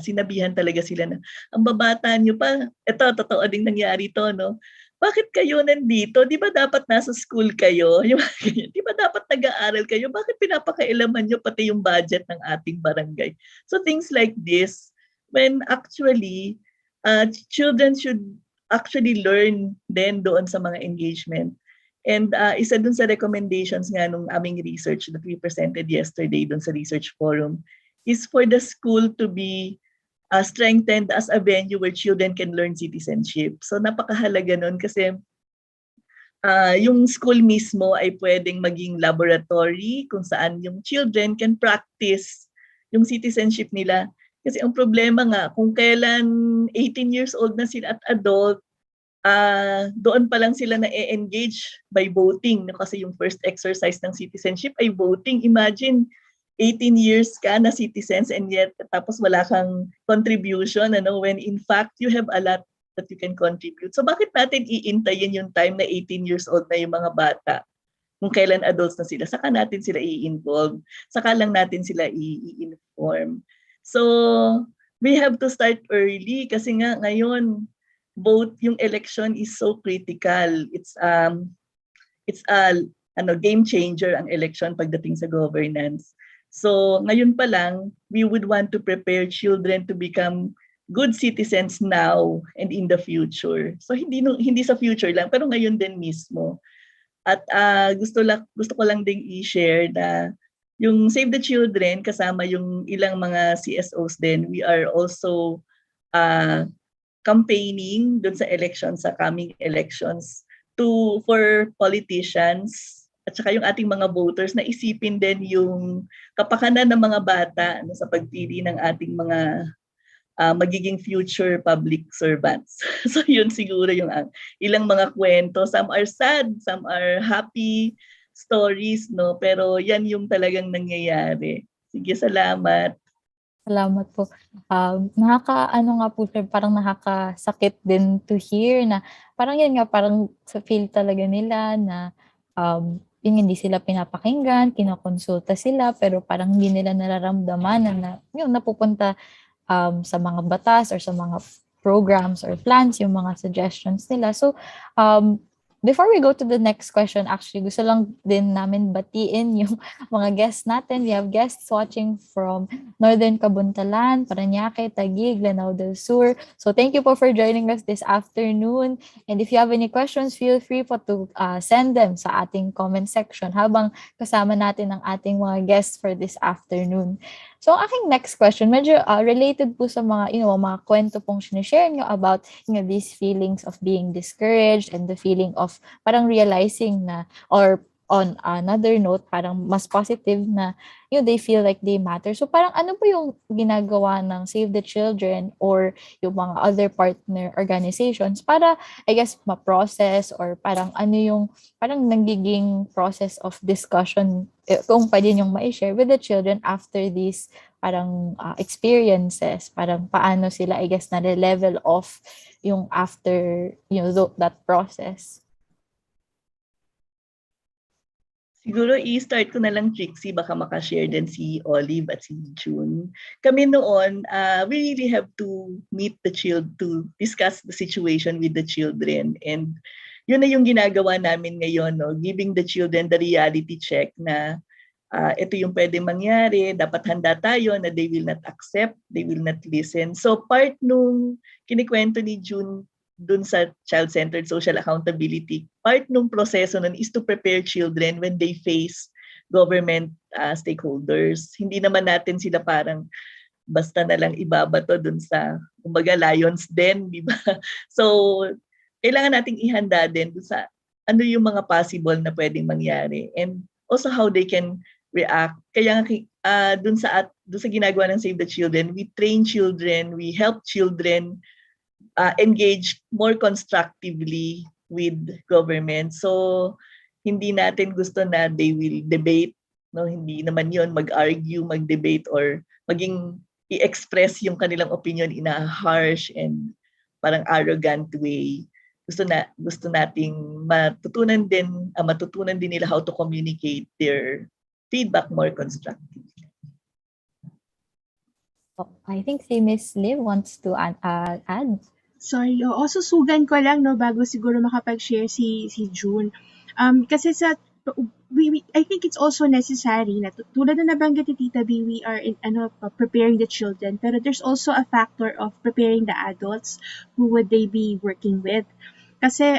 sinabihan talaga sila na ang babata nyo pa, ito totoo ding nangyari to, no? Bakit kayo nandito? Di ba dapat nasa school kayo? Di ba dapat nag-aaral kayo? Bakit pinapakailaman nyo pati yung budget ng ating barangay? So things like this, when actually children should actually learn then doon sa mga engagement. And isa dun sa recommendations nga nung aming research that we presented yesterday dun sa research forum is for the school to be strengthened as a venue where children can learn citizenship. So napakahalaga nun kasi yung school mismo ay pwedeng maging laboratory kung saan yung children can practice yung citizenship nila. Kasi ang problema nga, kung kailan 18 years old na sila at adult, doon pa lang sila na-engage by voting. Kasi yung first exercise ng citizenship ay voting. Imagine, 18 years ka na citizens and yet tapos wala kang contribution, when in fact you have a lot that you can contribute. So bakit natin iintayin yung time na 18 years old na yung mga bata? Kung kailan adults na sila, saka natin sila i-involve, saka lang natin sila i-inform. So we have to start early kasi nga ngayon vote, yung election is so critical. It's a game changer ang election pagdating sa governance. So ngayon pa lang, we would want to prepare children to become good citizens now and in the future. So hindi sa future lang, pero ngayon din mismo. At gusto ko lang ding i-share na yung Save the Children kasama yung ilang mga CSOs din, we are also campaigning dun sa elections, sa coming elections, for politicians at saka yung ating mga voters na isipin din yung kapakanan ng mga bata sa pagpili ng ating mga magiging future public servants. So yun siguro yung ilang mga kwento. Some are sad, some are happy stories, no? Pero yan yung talagang nangyayari. Sige, salamat. Salamat po. Nakakaano nga po siya, parang nakakasakit din to hear na parang yun nga, parang sa feel talaga nila na yun, hindi sila pinapakinggan, kinokonsulta sila, pero parang hindi nila nararamdaman na yun, napupunta sa mga batas or sa mga programs or plans, yung mga suggestions nila. So, before we go to the next question, actually, gusto lang din namin batiin yung mga guests natin. We have guests watching from Northern Kabuntalan, Parañaque, Taguig, Lanao del Sur. So thank you po for joining us this afternoon. And if you have any questions, feel free po to send them sa ating comment section habang kasama natin ang ating mga guests for this afternoon. So, ang aking next question, medyo related po sa mga, mga kwento pong sinishare nyo about, these feelings of being discouraged and the feeling of parang realizing na, or on another note, parang mas positive na, they feel like they matter. So, parang ano po yung ginagawa ng Save the Children or yung mga other partner organizations para, I guess, ma-process or parang ano yung, parang nagiging process of discussion kung pwede niyong ma-share with the children after these parang experiences, parang paano sila, I guess, na-level off yung after, that process. Siguro i-start ko na lang, Trixie, baka makashare din si Olive at si June. Kami noon, we really have to meet the children, to discuss the situation with the children. And yun na yung ginagawa namin ngayon, no? Giving the children the reality check na ito yung pwede mangyari, dapat handa tayo na they will not accept, they will not listen. So part nung kinikwento ni June dun sa child-centered social accountability, part nung proseso nun is to prepare children when they face government stakeholders. Hindi naman natin sila parang basta na lang ibabato dun sa, kumbaga, lions den, di ba? So, kailangan nating ihanda din dun sa ano yung mga possible na pwedeng mangyari and also how they can react. Kaya dun sa ginagawa ng Save the Children, we train children, we help children engage more constructively with government. So, hindi natin gusto na they will debate, no? Hindi naman yon mag-argue, mag-debate, or maging i-express yung kanilang opinion in a harsh and parang arrogant way. Gusto nating matutunan din nila how to communicate their feedback more constructively. I think si Miss Liv wants to add. Sorry, susugan ko lang bago siguro makapag-share si June. Kasi I think it's also necessary na tulad na nabanggit ni Tita B, we are preparing the children, pero there's also a factor of preparing the adults who would they be working with. Kasi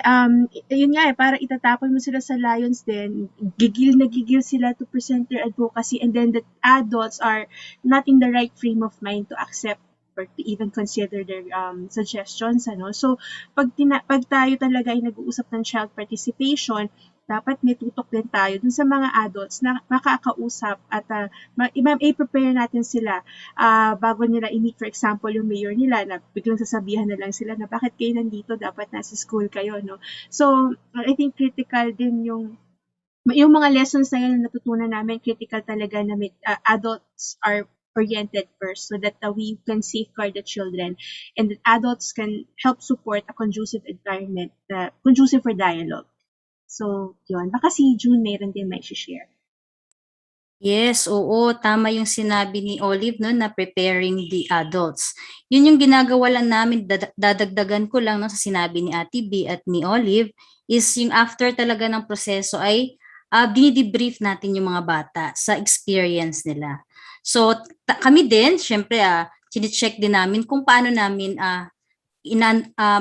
yun nga para itatapon mo sila sa lions din, gigil sila to present their advocacy, and then the adults are not in the right frame of mind to accept or to even consider their suggestions. So, pag tayo talaga ay nag-uusap ng child participation, dapat may tutok din tayo dun sa mga adults na makakausap at i-prepare natin sila bago nila i-meet, for example, yung mayor nila na biglang sasabihan na lang sila na bakit kayo nandito, dapat nasa school kayo, no? So, I think critical din yung mga lessons na yun na natutunan namin, critical talaga na adults are oriented first so that we can safeguard the children and that adults can help support a conducive environment, conducive for dialogue. So, yun. Baka si June meron din may share. Yes, oo, tama yung sinabi ni Olive no na preparing the adults. Yun yung ginagawa lang namin, dadagdagan ko lang no sa sinabi ni Ate B at ni Olive is yung after talaga ng proseso ay dinidebrief natin yung mga bata sa experience nila. So kami din, syempre chine-check din namin kung paano namin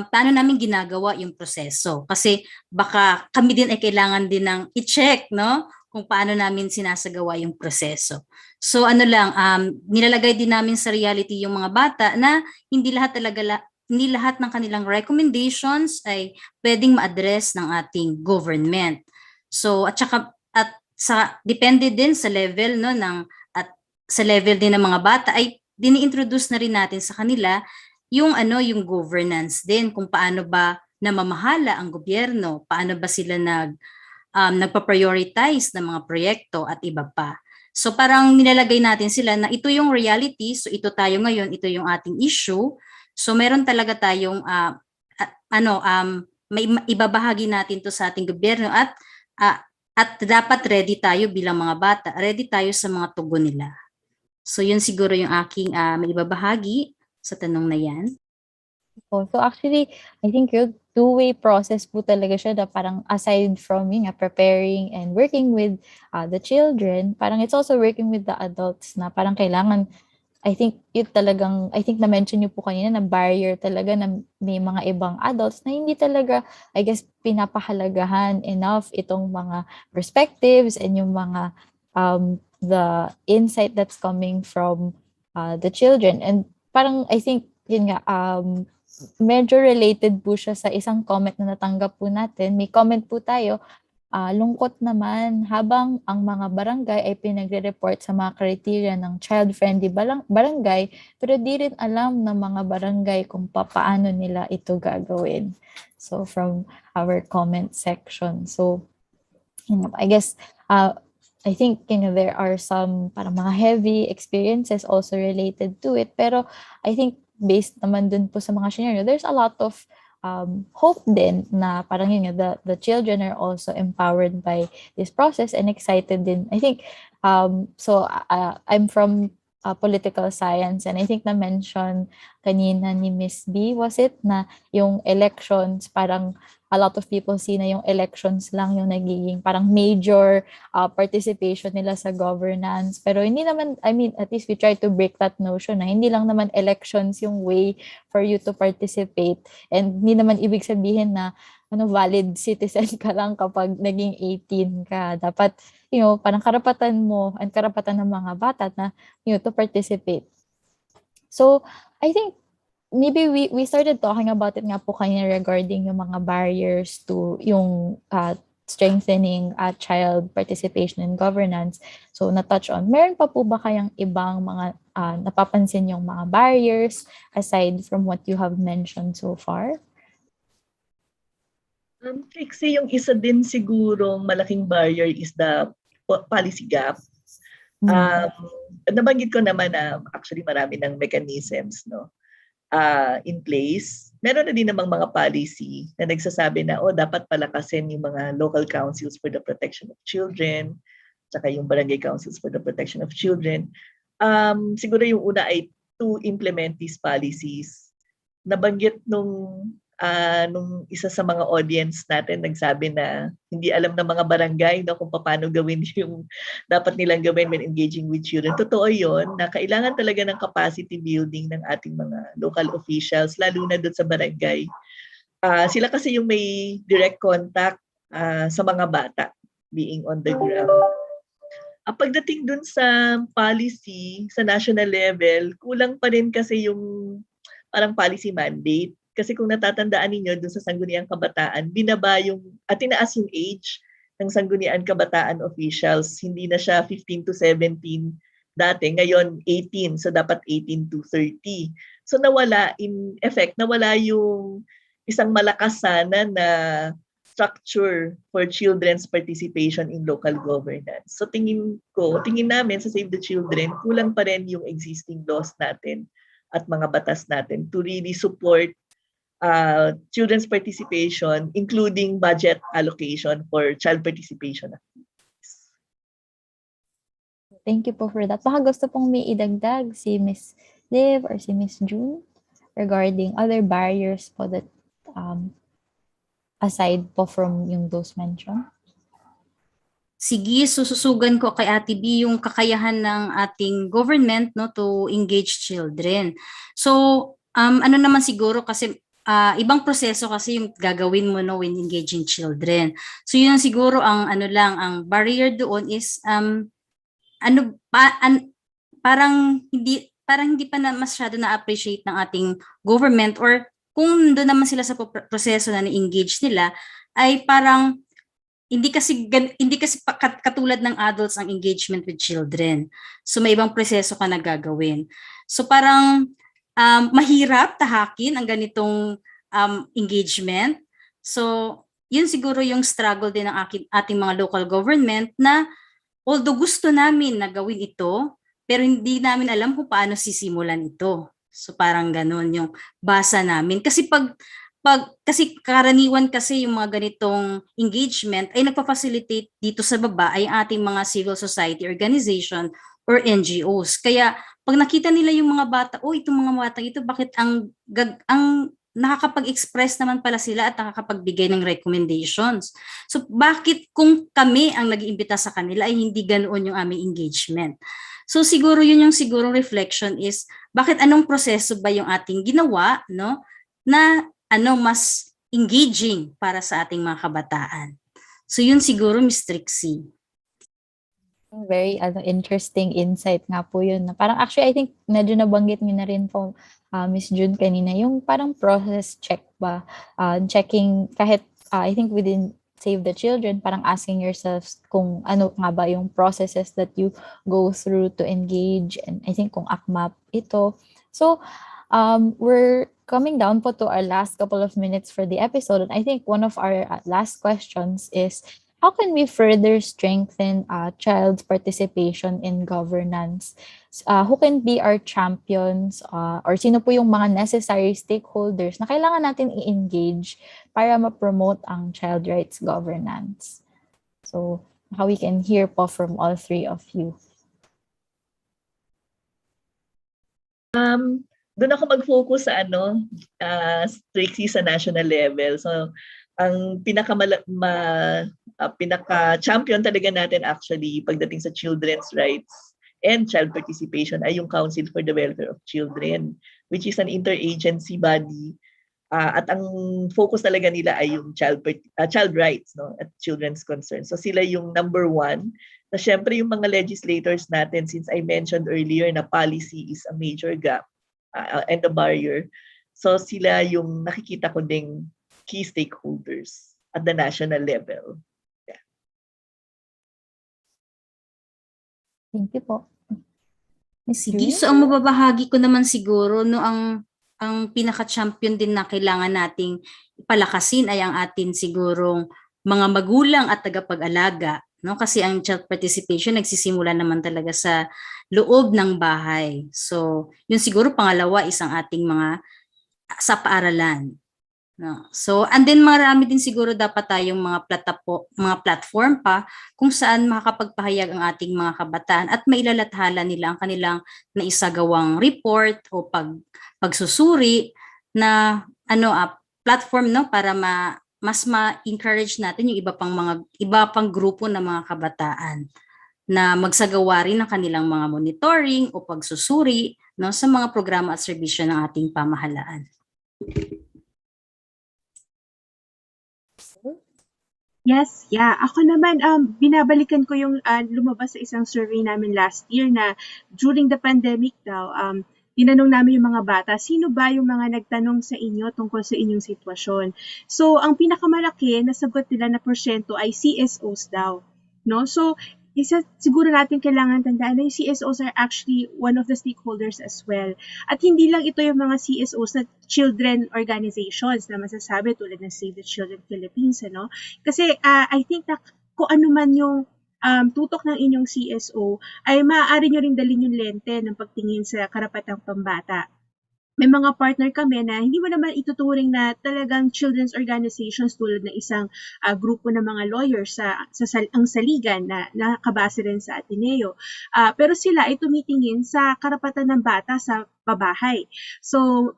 paano namin ginagawa yung proseso. Kasi baka kami din ay kailangan din ng i-check, no? Kung paano namin sinasagawa yung proseso. So ano lang, nilalagay din namin sa reality yung mga bata na hindi lahat ng kanilang recommendations ay pwedeng ma-address ng ating government. So at depende din sa level no at sa level din ng mga bata ay dini-introduce na rin natin sa kanila yung governance din, kung paano ba namamahala ang gobyerno, paano ba sila nagpa-prioritize ng mga proyekto at iba pa. So parang nilalagay natin sila na ito yung reality, so ito tayo ngayon, ito yung ating issue. So meron talaga tayong may ibabahagi natin to sa ating gobyerno at dapat ready tayo bilang mga bata, ready tayo sa mga tugon nila. So yun siguro yung aking may ibabahagi sa tanong na yan. So actually, I think yung two-way process po talaga siya na parang aside from preparing and working with the children, parang it's also working with the adults na parang kailangan, I think na-mention niyo po kanina na barrier talaga na may mga ibang adults na hindi talaga, I guess, pinapahalagahan enough itong mga perspectives and yung mga the insight that's coming from the children. And parang I think yun nga, medyo related po siya sa isang comment na natanggap po natin. May comment po tayo, lungkot naman habang ang mga barangay ay pinagre-report sa mga criteria ng child-friendly barangay, pero di rin alam ng mga barangay kung paano nila ito gagawin. So from our comment section. So I guess I think there are some parang mga heavy experiences also related to it, pero I think based naman dun po sa mga scenario, there's a lot of hope din na parang the children are also empowered by this process and excited din. I think, I'm from political science and I think na-mention kanina ni Miss B, was it, na yung elections, parang a lot of people see na yung elections lang yung nagiging parang major participation nila sa governance. Pero hindi naman, I mean, at least we try to break that notion na hindi lang naman elections yung way for you to participate. And hindi naman ibig sabihin na valid citizen ka lang kapag naging 18 ka. Dapat, parang karapatan mo and karapatan ng mga bata na, to participate. So, I think maybe we started talking about it nga po kanina regarding yung mga barriers to yung strengthening child participation in governance. So na-touch on. Meron pa po ba kayang ibang mga napapansin yung mga barriers aside from what you have mentioned so far? Trixie, yung isa din siguro malaking barrier is the policy gap. Nabanggit ko naman na actually marami ng mechanisms, no? In place. Meron na din namang mga policy na nagsasabi na dapat palakasin yung mga local councils for the protection of children, saka yung barangay councils for the protection of children. Siguro yung una ay to implement these policies. Nabanggit nung isa sa mga audience natin, nagsabi na hindi alam ng mga barangay kung paano gawin yung dapat nilang gawin when engaging with children. Totoo yun, na kailangan talaga ng capacity building ng ating mga local officials, lalo na doon sa barangay. Sila kasi yung may direct contact sa mga bata being on the ground. Pagdating dun sa policy, sa national level, kulang pa rin kasi yung parang policy mandate. Kasi kung natatandaan ninyo dun sa Sangguniang Kabataan, tinaas yung age ng Sangguniang Kabataan officials. Hindi na siya 15 to 17 dati, ngayon 18. So dapat 18 to 30. So nawala yung isang malakas sana na structure for children's participation in local governance. So tingin namin sa Save the Children, kulang pa rin yung existing laws natin at mga batas natin to really support children's participation, including budget allocation for child participation. Thank you po for that. Baka gusto pong may idagdag si Miss Liv or si Miss June regarding other barriers po that aside po from yung those mentioned. Sige, sususugan ko kay Ate B yung kakayahan ng ating government no to engage children. So, ano naman siguro kasi ibang proseso kasi yung gagawin mo no when engaging children. So, yun siguro ang ano lang ang barrier doon is parang hindi pa na masyado na-appreciate ng ating government or kung doon naman sila sa proseso na ni-engage nila ay parang hindi kasi katulad ng adults ang engagement with children. So may ibang proseso ka na gagawin. So parang mahirap tahakin ang ganitong engagement. So yun siguro yung struggle din ng ating mga local government na although gusto namin na gawin ito, pero hindi namin alam kung paano sisimulan ito. So parang ganun yung basa namin. Kasi kasi karaniwan kasi yung mga ganitong engagement ay nagpa-facilitate dito sa baba ay ating mga civil society organization or NGOs. Kaya pag nakita nila yung mga bata, itong mga bata ito, bakit ang nakakapag-express naman pala sila at nakakapagbigay ng recommendations. So bakit kung kami ang nag-iimbita sa kanila ay hindi ganoon yung aming engagement? So siguro yun yung siguro reflection is bakit anong proseso ba yung ating ginawa no na mas engaging para sa ating mga kabataan. So yun siguro Miss Trixie. Very interesting insight nga po yun. Parang actually I think medyo nabanggit niyo na rin po Miss June kanina yung parang process check ba checking kahit I think within Save the Children parang asking yourselves kung ano nga ba yung processes that you go through to engage and I think kung akmap ito. So we're coming down po to our last couple of minutes for the episode and I think one of our last questions is how can we further strengthen child's participation in governance? Who can be our champions or sino po yung mga necessary stakeholders na kailangan natin i-engage para ma-promote ang child rights governance? So, how we can hear po from all three of you. Doon ako mag-focus sa Trixie sa national level. So, ang pinaka-champion talaga natin actually pagdating sa children's rights and child participation ay yung Council for the Welfare of Children, which is an interagency body. At ang focus talaga nila ay yung child rights no, at children's concerns. So sila yung number one. Na syempre yung mga legislators natin, since I mentioned earlier na policy is a major gap and a barrier. So sila yung nakikita ko ding key stakeholders at the national level. Yeah. Thank you po. Sige, so ang mababahagi ko naman siguro no ang pinaka-champion din na kailangan nating palakasin ay ang atin sigurong mga magulang at tagapag-alaga no kasi ang child participation nagsisimula naman talaga sa loob ng bahay. So, yun siguro pangalawa isang ating mga sa paaralan. No. So, and then marami din siguro dapat tayong mga platform pa kung saan makakapagpahayag ang ating mga kabataan at mailalathala nila ang kanilang naisagawang report o pagsusuri na platform no para mas ma-encourage natin yung iba pang grupo ng mga kabataan na magsagawa rin ng kanilang mga monitoring o pagsusuri no sa mga programa at serbisyo ng ating pamahalaan. Yes, yeah. Ako naman, binabalikan ko yung lumabas sa isang survey namin last year na during the pandemic daw, tinanong namin yung mga bata, sino ba yung mga nagtanong sa inyo tungkol sa inyong sitwasyon? So, ang pinakamalaki na sagot nila na porsyento ay CSOs daw. No? So, isa siguro natin kailangan tandaan na yung CSOs are actually one of the stakeholders as well. At hindi lang ito yung mga CSOs na children organizations na masasabi tulad ng Save the Children Philippines. Ano? Kasi I think na kung ano man yung tutok ng inyong CSO, ay maaari nyo rin dalhin yung lente ng pagtingin sa karapatang pambata. may mga partner kami na hindi mo naman ituturing na talagang children's organizations tulad ng isang grupo ng mga lawyers ang saligan na nakabase rin sa Ateneo. Pero sila ay tumitingin sa karapatan ng bata sa pabahay. So,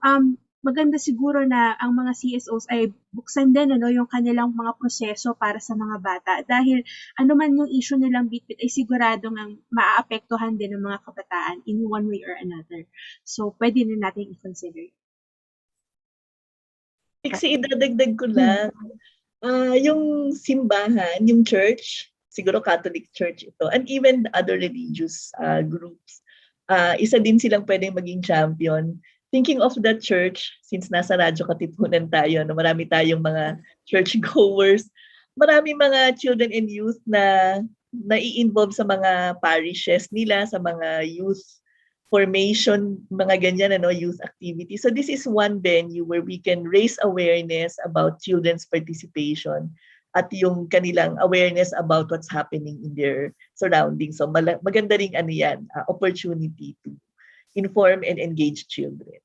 maganda siguro na ang mga CSOs ay buksan din yung kanilang mga proseso para sa mga bata dahil ano man yung issue nilang bitbit ay siguradong ang maaapektuhan din ng mga kabataan in one way or another. So, pwede din natin i-consider. Kasi idadagdag ko lang, yung simbahan, yung church, siguro Catholic Church ito, and even other religious groups, isa din silang pwedeng maging champion. Thinking of the church, since nasa radyo-katipunan tayo, no, marami tayong mga churchgoers, marami mga children and youth na nai-involve sa mga parishes nila, sa mga youth formation, mga ganyan, youth activity. So this is one venue where we can raise awareness about children's participation at yung kanilang awareness about what's happening in their surroundings. So maganda ring opportunity to inform and engage children.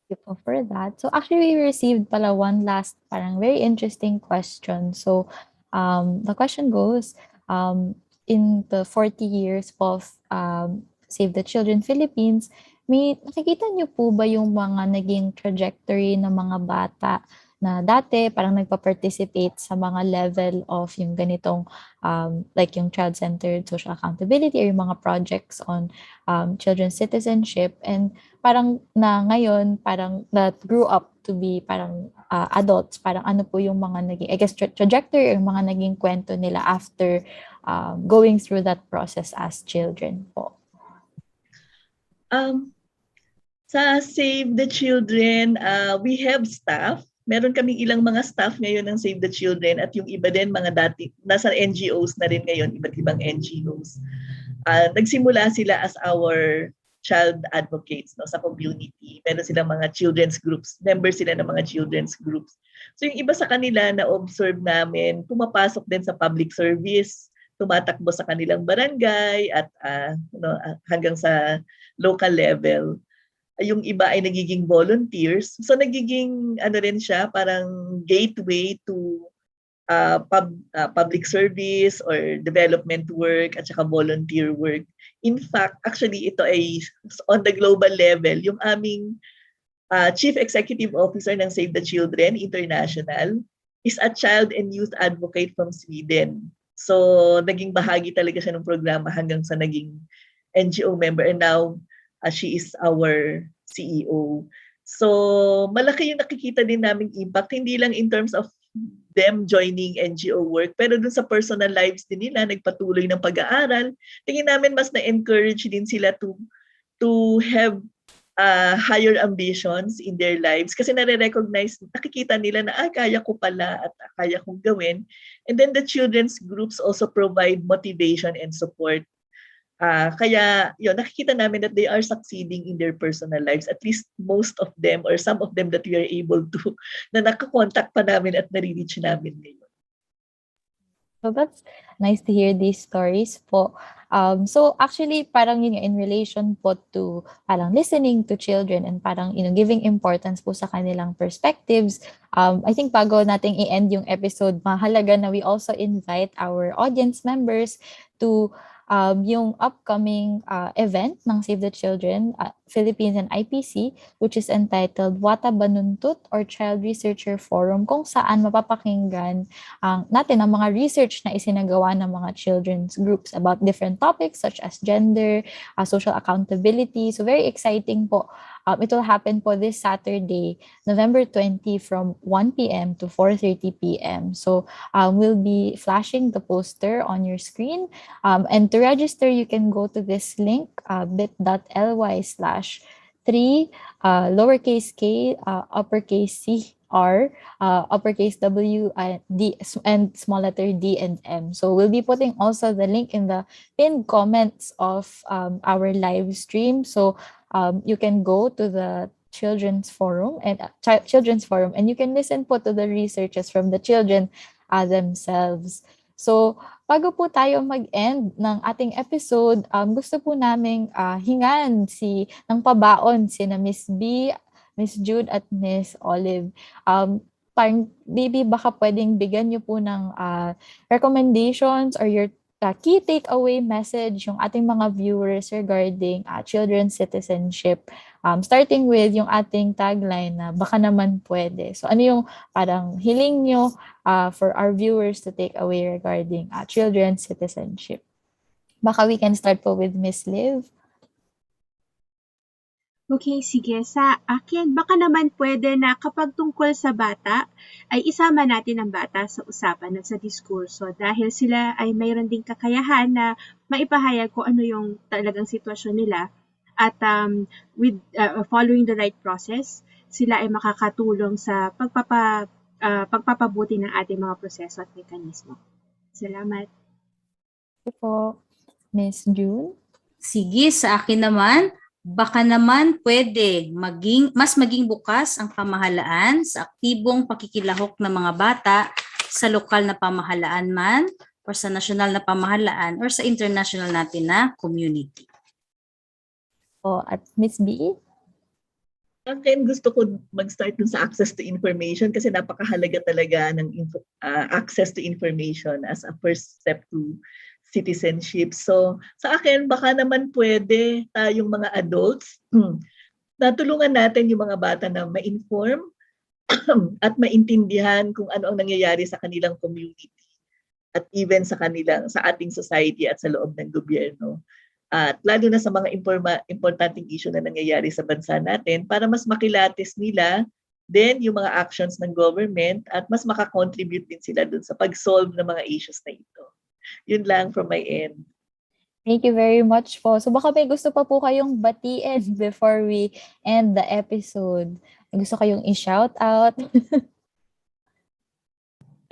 Thank you for that. So actually, we received pala one last parang very interesting question. So the question goes, in the 40 years of Save the Children Philippines, nakikita niyo po ba yung mga naging trajectory ng mga bata na dati parang nagpa-participate sa mga level of yung ganitong like yung child-centered social accountability or yung mga projects on children's citizenship, and parang na ngayon parang that grew up to be parang adults, parang ano po yung mga naging, I guess, trajectory or mga naging kwento nila after going through that process as children po? Sa Save the Children, we have staff. Meron kaming ilang mga staff ngayon ng Save the Children at yung iba din mga dati, nasa NGOs na rin ngayon, iba't ibang NGOs. Nagsimula sila as our child advocates sa community. Meron silang mga children's groups, members sila ng mga children's groups. So yung iba sa kanila na-observe namin, pumapasok din sa public service, tumatakbo sa kanilang barangay at hanggang sa local level. Yung iba ay nagiging volunteers. So nagiging rin siya, parang gateway to public service or development work at saka volunteer work. In fact, actually ito ay on the global level. Yung aming Chief Executive Officer ng Save the Children International is a child and youth advocate from Sweden. So naging bahagi talaga siya ng programa hanggang sa naging NGO member, and now she is our CEO. So, malaki yung nakikita din naming impact, hindi lang in terms of them joining NGO work, pero dun sa personal lives din nila, nagpatuloy ng pag-aaral. Tingin namin mas na-encourage din sila to have higher ambitions in their lives kasi nare-recognize, nakikita nila na kaya ko pala at kaya kong gawin. And then the children's groups also provide motivation and support. Kaya yun, nakikita namin that they are succeeding in their personal lives, at least most of them or some of them that we are able to, na nakakontak pa namin at nare-reach namin ngayon. So that's nice to hear these stories po. So actually parang yun in relation po to parang listening to children and parang giving importance po sa kanilang perspectives. I think bago nating i-end yung episode, mahalaga na we also invite our audience members to yung upcoming event ng Save the Children Philippines and IPC, which is entitled Wata Banuntut or Child Researcher Forum, kung saan mapapakinggan natin ang mga research na isinagawa ng mga children's groups about different topics such as gender, social accountability. So very exciting po. It will happen po this Saturday, November 20 from 1 p.m. to 4:30 p.m. So we'll be flashing the poster on your screen. And to register, you can go to this link, bit.ly/3 lowercase k uppercase c r uppercase w d and small letter d and m. So we'll be putting also the link in the pinned comments of our live stream. So you can go to the children's forum and you can listen po to the researches from the children themselves. So bago po tayo mag-end ng ating episode, gusto po naming hingan ng pabaon na Miss B, Miss Jude at Miss Olive. Parang maybe baka pwedeng bigyan niyo po ng recommendations or your key takeaway message yung ating mga viewers regarding children's citizenship. Starting with yung ating tagline na baka naman pwede. So ano yung parang hiling nyo for our viewers to take away regarding children's citizenship? Baka we can start po with Miss Liv. Okay, sige. Sa akin, baka naman pwede na kapag tungkol sa bata, ay isama natin ang bata sa usapan at sa diskurso dahil sila ay mayroon ding kakayahan na maipahayag kung ano yung talagang sitwasyon nila at with following the right process, sila ay makakatulong sa pagpapabuti ng ating mga proseso at mekanismo. Salamat. Ito po, Miss June. Sige, sa akin naman, baka naman pwede mas maging bukas ang pamahalaan sa aktibong pakikilahok ng mga bata sa lokal na pamahalaan man or sa nasyonal na pamahalaan or sa international natin na community. At Miss B? Akin, gusto ko mag-start dun sa access to information kasi napakahalaga talaga ng access to information as a first step to citizenship. So sa akin, baka naman pwede tayong mga adults natulungan natin yung mga bata na ma-inform at maintindihan kung ano ang nangyayari sa kanilang community at even sa ating society at sa loob ng gobyerno. At lalo na sa mga importanteng issue na nangyayari sa bansa natin para mas makilatis nila then yung mga actions ng government at mas makakontribute din sila dun sa pag-solve ng mga issues na ito. Yun lang from my end. Thank you very much po. So baka may gusto pa po kayong batiin before we end the episode. May gusto kayong i-shout out?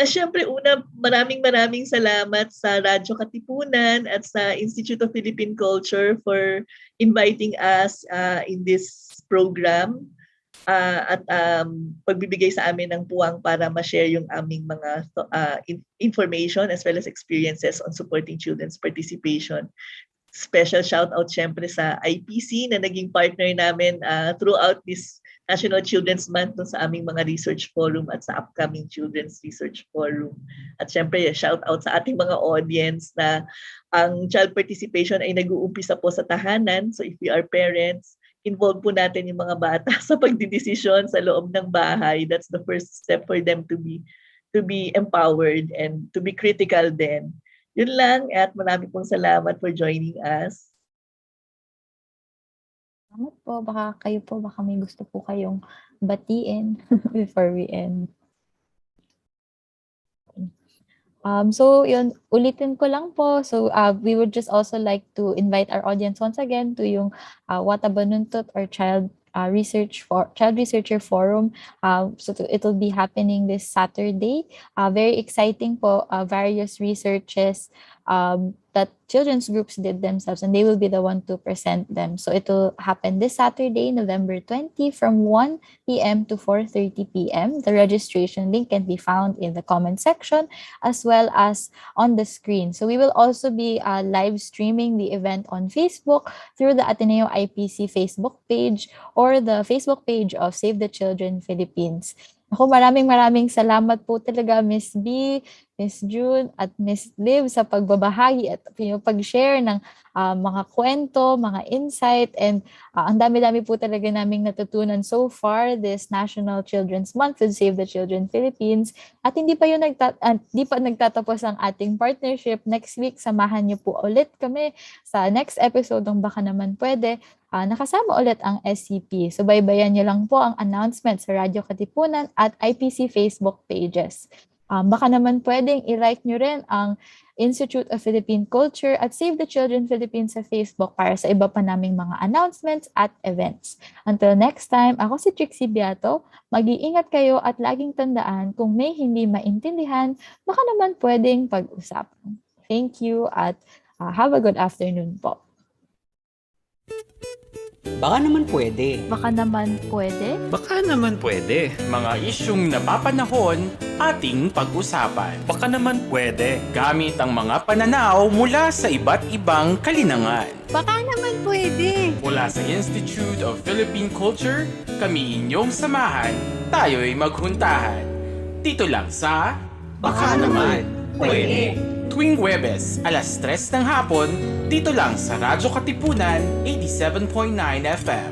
Siyempre, una, maraming salamat sa Radyo-Katipunan at sa Institute of Philippine Culture for inviting us in this program at pagbibigay sa amin ng puwang para ma-share yung aming mga information as well as experiences on supporting children's participation. Special shout out siyempre sa IPC na naging partner namin throughout this National Children's Month sa aming mga research forum at sa upcoming Children's Research Forum. At syempre, shout out sa ating mga audience na ang child participation ay nag-uumpisa po sa tahanan. So if we are parents, involve po natin yung mga bata sa pagdidesisyon sa loob ng bahay. That's the first step for them to be empowered and to be critical then. Yun lang at marami pong salamat for joining us. Salamat po. Baka may gusto po kayong batiin before we end. So yun, ulitin ko lang po. So we would just also like to invite our audience once again to yung Wata Banuntot or Child Researcher Forum. So it will be happening this Saturday. Very exciting po, various researches that children's groups did themselves and they will be the one to present them. So it will happen this Saturday, November 20 from 1 p.m. to 4:30 p.m. The registration link can be found in the comment section as well as on the screen. So we will also be live streaming the event on Facebook through the Ateneo IPC Facebook page or the Facebook page of Save the Children Philippines. Ako, maraming salamat po talaga Miss B, Miss June at Miss Liv sa pagbabahagi at pag-share ng mga kwento, mga insight and ang dami-dami po talaga naming natutunan so far this National Children's Month with Save the Children Philippines. At hindi pa nagtatapos ang ating partnership. Next week, samahan niyo po ulit kami sa next episode ng Baka Naman Pwede. Nakasama ulit ang SCP. So baybayan niyo lang po ang announcement sa Radyo-Katipunan at IPC Facebook pages. Baka naman pwedeng i-like nyo rin ang Institute of Philippine Culture at Save the Children Philippines sa Facebook para sa iba pa naming mga announcements at events. Until next time, ako si Trixie Beato. Mag-iingat kayo at laging tandaan kung may hindi maintindihan, baka naman pwedeng pag-usapan. Thank you at have a good afternoon po. Baka naman pwede. Baka naman pwede? Baka naman pwede. Mga isyung napapanahon ating pag-usapan. Baka naman pwede. Gamit ang mga pananaw mula sa iba't ibang kalinangan. Baka naman pwede. Mula sa Institute of Philippine Culture, kami inyong samahan, tayo'y maghuntahan. Dito lang sa Baka naman pwede. Tuwing Huwebes, alas 3 ng hapon, dito lang sa Radyo-Katipunan 87.9 FM.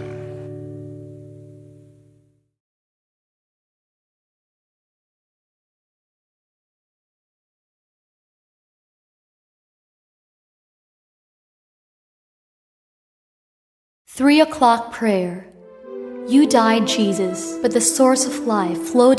Three o'clock prayer. You died, Jesus, but the source of life flowed out.